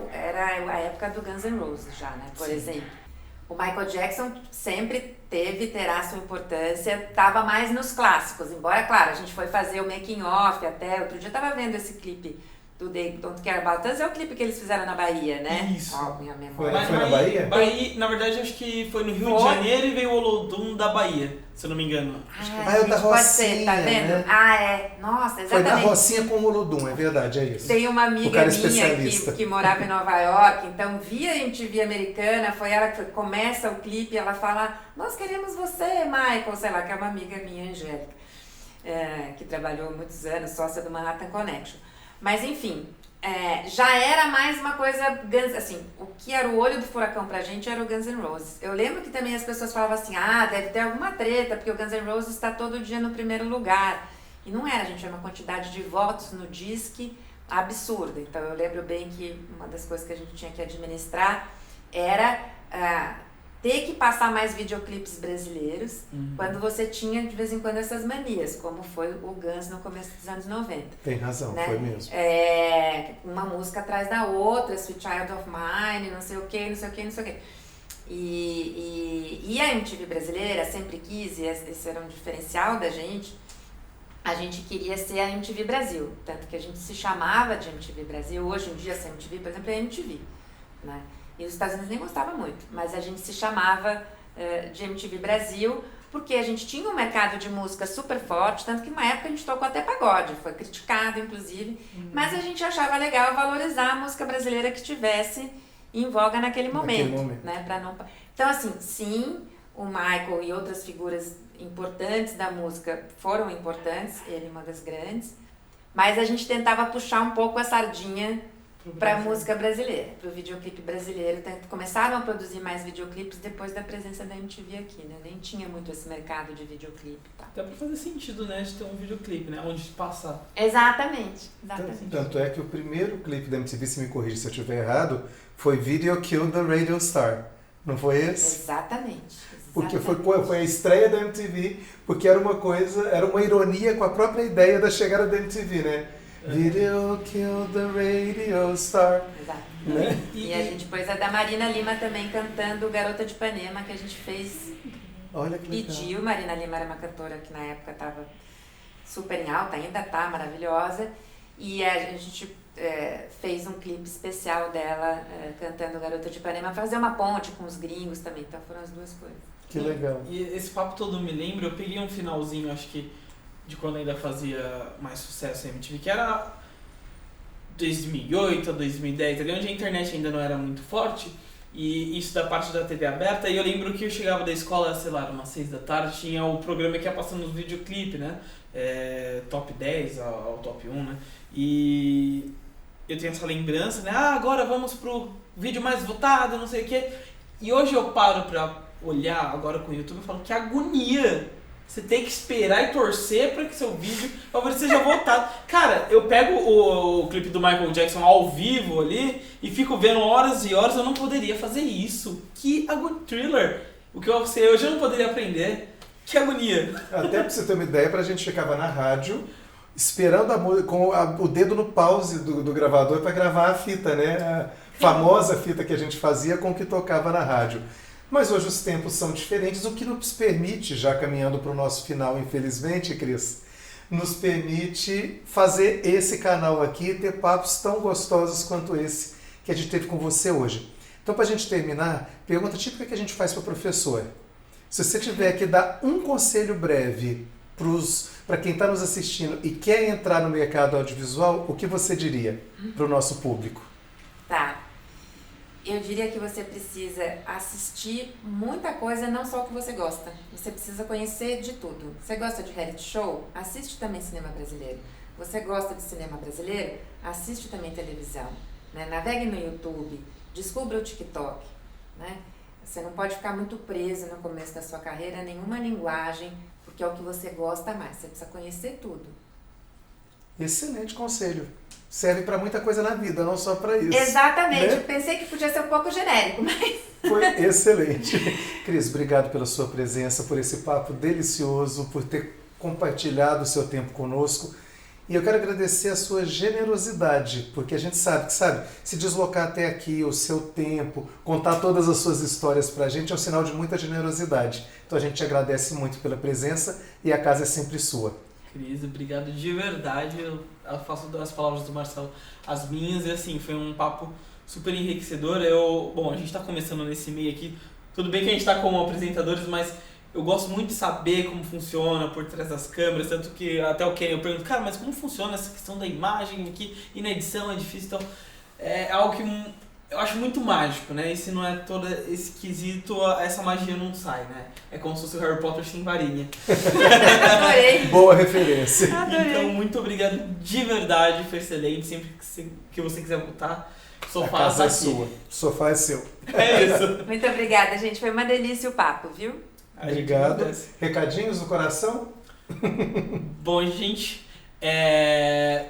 Speaker 3: a época do Guns N' Roses já, né? Por exemplo. O Michael Jackson sempre terá sua importância, estava mais nos clássicos, embora, claro, a gente foi fazer o making off até, outro dia eu estava vendo esse clipe do Don't Care About Us, é o clipe que eles fizeram na Bahia, né?
Speaker 1: Isso.
Speaker 3: Oh, minha memória.
Speaker 2: Foi na Bahia?
Speaker 1: Na verdade, acho que foi no Rio de
Speaker 3: Foi.
Speaker 1: Janeiro e veio o Olodum da Bahia, se eu não me engano.
Speaker 2: Ah, é o da
Speaker 3: Pode ser, tá
Speaker 2: Rocinha,
Speaker 3: vendo?
Speaker 2: né?
Speaker 3: Ah, é. Nossa,
Speaker 2: Foi
Speaker 3: exatamente.
Speaker 2: da Rocinha com o Olodum, é verdade, é isso.
Speaker 3: Tem uma
Speaker 2: O
Speaker 3: amiga
Speaker 2: cara
Speaker 3: minha
Speaker 2: especialista.
Speaker 3: que morava em Nova York, então via a MTV americana, foi ela que começa o clipe e ela fala, nós queremos você, Michael, sei lá, que é uma amiga minha, Angélica, que trabalhou muitos anos, sócia do Manhattan Connection. Mas enfim, já era mais uma coisa, assim, o que era o olho do furacão pra gente era o Guns N' Roses. Eu lembro que também as pessoas falavam assim, deve ter alguma treta, porque o Guns N' Roses está todo dia no primeiro lugar. E não era, a gente tinha uma quantidade de votos no disque absurda. Então eu lembro bem que uma das coisas que a gente tinha que administrar era ter que passar mais videoclipes brasileiros, quando você tinha de vez em quando essas manias, como foi o Guns no começo dos anos 90.
Speaker 2: Tem razão,
Speaker 3: Né?
Speaker 2: foi mesmo.
Speaker 3: Uma música atrás da outra, Sweet Child of Mine, não sei o que, não sei o que, não sei o que. E a MTV brasileira sempre quis, e esse era um diferencial da gente, a gente queria ser a MTV Brasil, tanto que a gente se chamava de MTV Brasil. Hoje em dia, essa MTV, por exemplo, é MTV, né? E os Estados Unidos nem gostavam muito, mas a gente se chamava de MTV Brasil, porque a gente tinha um mercado de música super forte, tanto que uma época a gente tocou até pagode, foi criticado inclusive, mas a gente achava legal valorizar a música brasileira que tivesse em voga naquele momento. Né? Então assim, sim, o Michael e outras figuras importantes da música foram importantes, ele uma das grandes, mas a gente tentava puxar um pouco a sardinha para a música brasileira, para o videoclipe brasileiro. Começaram a produzir mais videoclipes depois da presença da MTV aqui, né? Nem tinha muito esse mercado de videoclipe e tal.
Speaker 1: Dá pra fazer sentido, né, de ter um videoclipe, né, onde passar.
Speaker 3: Exatamente.
Speaker 2: Tanto é que o primeiro clipe da MTV, se me corrija se eu estiver errado, foi Video Killed the Radio Star. Não foi esse?
Speaker 3: Exatamente.
Speaker 2: Porque foi a estreia da MTV, porque era uma ironia com a própria ideia da chegada da MTV, né? Video Killed the Radio Star.
Speaker 3: Exato.
Speaker 2: Né?
Speaker 3: E a gente pôs a da Marina Lima também cantando Garota de Ipanema, que a gente fez,
Speaker 2: Olha que legal.
Speaker 3: pediu. Marina Lima era uma cantora que na época estava super em alta, ainda tá, maravilhosa. E a gente fez um clipe especial dela cantando Garota de Ipanema, fazer uma ponte com os gringos também. Então foram as duas coisas.
Speaker 2: Que legal.
Speaker 1: E esse papo todo me lembra, eu peguei um finalzinho, acho que de quando ainda fazia mais sucesso a MTV, que era 2008 a 2010, ali onde a internet ainda não era muito forte, e isso da parte da TV aberta, e eu lembro que eu chegava da escola, sei lá, umas 6 da tarde, tinha o programa que ia passando nos videoclipes, né, top 10 ao top 1, né, e eu tenho essa lembrança, né, agora vamos pro vídeo mais votado, não sei o quê, e hoje eu paro pra olhar agora com o YouTube e falo, que agonia! Você tem que esperar e torcer para que seu vídeo favorito seja votado. Cara, eu pego o clipe do Michael Jackson ao vivo ali e fico vendo horas e horas, eu não poderia fazer isso. Que agonia. Thriller. O que eu sei hoje eu não poderia aprender. Que agonia.
Speaker 2: Até pra você ter uma ideia, a gente ficava na rádio esperando a música, com o dedo no pause do gravador para gravar a fita, né? A famosa fita que a gente fazia com o que tocava na rádio. Mas hoje os tempos são diferentes, o que nos permite, já caminhando para o nosso final, infelizmente, Cris, nos permite fazer esse canal aqui e ter papos tão gostosos quanto esse que a gente teve com você hoje. Então, para a gente terminar, pergunta típica que a gente faz para o professor. Se você tiver que dar um conselho breve para quem está nos assistindo e quer entrar no mercado audiovisual, o que você diria para o nosso público?
Speaker 3: Tá. Eu diria que você precisa assistir muita coisa, não só o que você gosta. Você precisa conhecer de tudo. Você gosta de reality show? Assiste também cinema brasileiro. Você gosta de cinema brasileiro? Assiste também televisão. Né? Navegue no YouTube, descubra o TikTok. Né? Você não pode ficar muito preso no começo da sua carreira a nenhuma linguagem, porque é o que você gosta mais. Você precisa conhecer tudo.
Speaker 2: Excelente conselho. Serve para muita coisa na vida, não só para isso.
Speaker 3: Exatamente.
Speaker 2: Né?
Speaker 3: Eu pensei que podia ser um pouco genérico, mas...
Speaker 2: Foi excelente. Cris, obrigado pela sua presença, por esse papo delicioso, por ter compartilhado o seu tempo conosco. E eu quero agradecer a sua generosidade, porque a gente sabe, se deslocar até aqui, o seu tempo, contar todas as suas histórias para a gente é um sinal de muita generosidade. Então a gente te agradece muito pela presença e a casa é sempre sua.
Speaker 1: Cris, obrigado de verdade. Eu faço das palavras do Marcelo as minhas e assim, foi um papo super enriquecedor. Bom, a gente está começando nesse meio aqui, tudo bem que a gente está como apresentadores, mas eu gosto muito de saber como funciona por trás das câmeras, tanto que até o Ken eu pergunto, cara, mas como funciona essa questão da imagem aqui e na edição é difícil, então é algo que eu acho muito mágico, né? E se não é todo esse quesito, essa magia não sai, né? É como se fosse o Harry Potter sem varinha.
Speaker 3: Adorei.
Speaker 2: Boa referência.
Speaker 3: Adorei.
Speaker 1: Então, muito obrigado de verdade, foi excelente. Sempre que você quiser voltar, o sofá
Speaker 2: A casa é
Speaker 1: aqui.
Speaker 2: sua, o sofá é seu.
Speaker 1: É isso.
Speaker 3: Muito obrigada, gente. Foi uma delícia o papo, viu?
Speaker 1: A gente
Speaker 2: Obrigado.
Speaker 1: agradece.
Speaker 2: Recadinhos no coração?
Speaker 1: Bom, gente,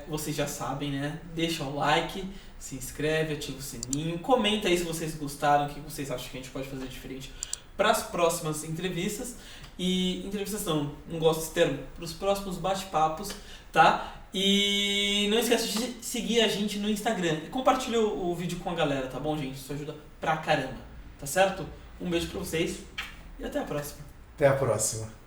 Speaker 1: vocês já sabem, né? Deixa o like, se inscreve, ativa o sininho, comenta aí se vocês gostaram, o que vocês acham que a gente pode fazer diferente para as próximas entrevistas. E entrevistas não gosto desse termo, para os próximos bate-papos, tá? E não esqueça de seguir a gente no Instagram e compartilha o vídeo com a galera, tá bom, gente? Isso ajuda pra caramba, tá certo? Um beijo pra vocês e até a próxima.
Speaker 2: Até a próxima.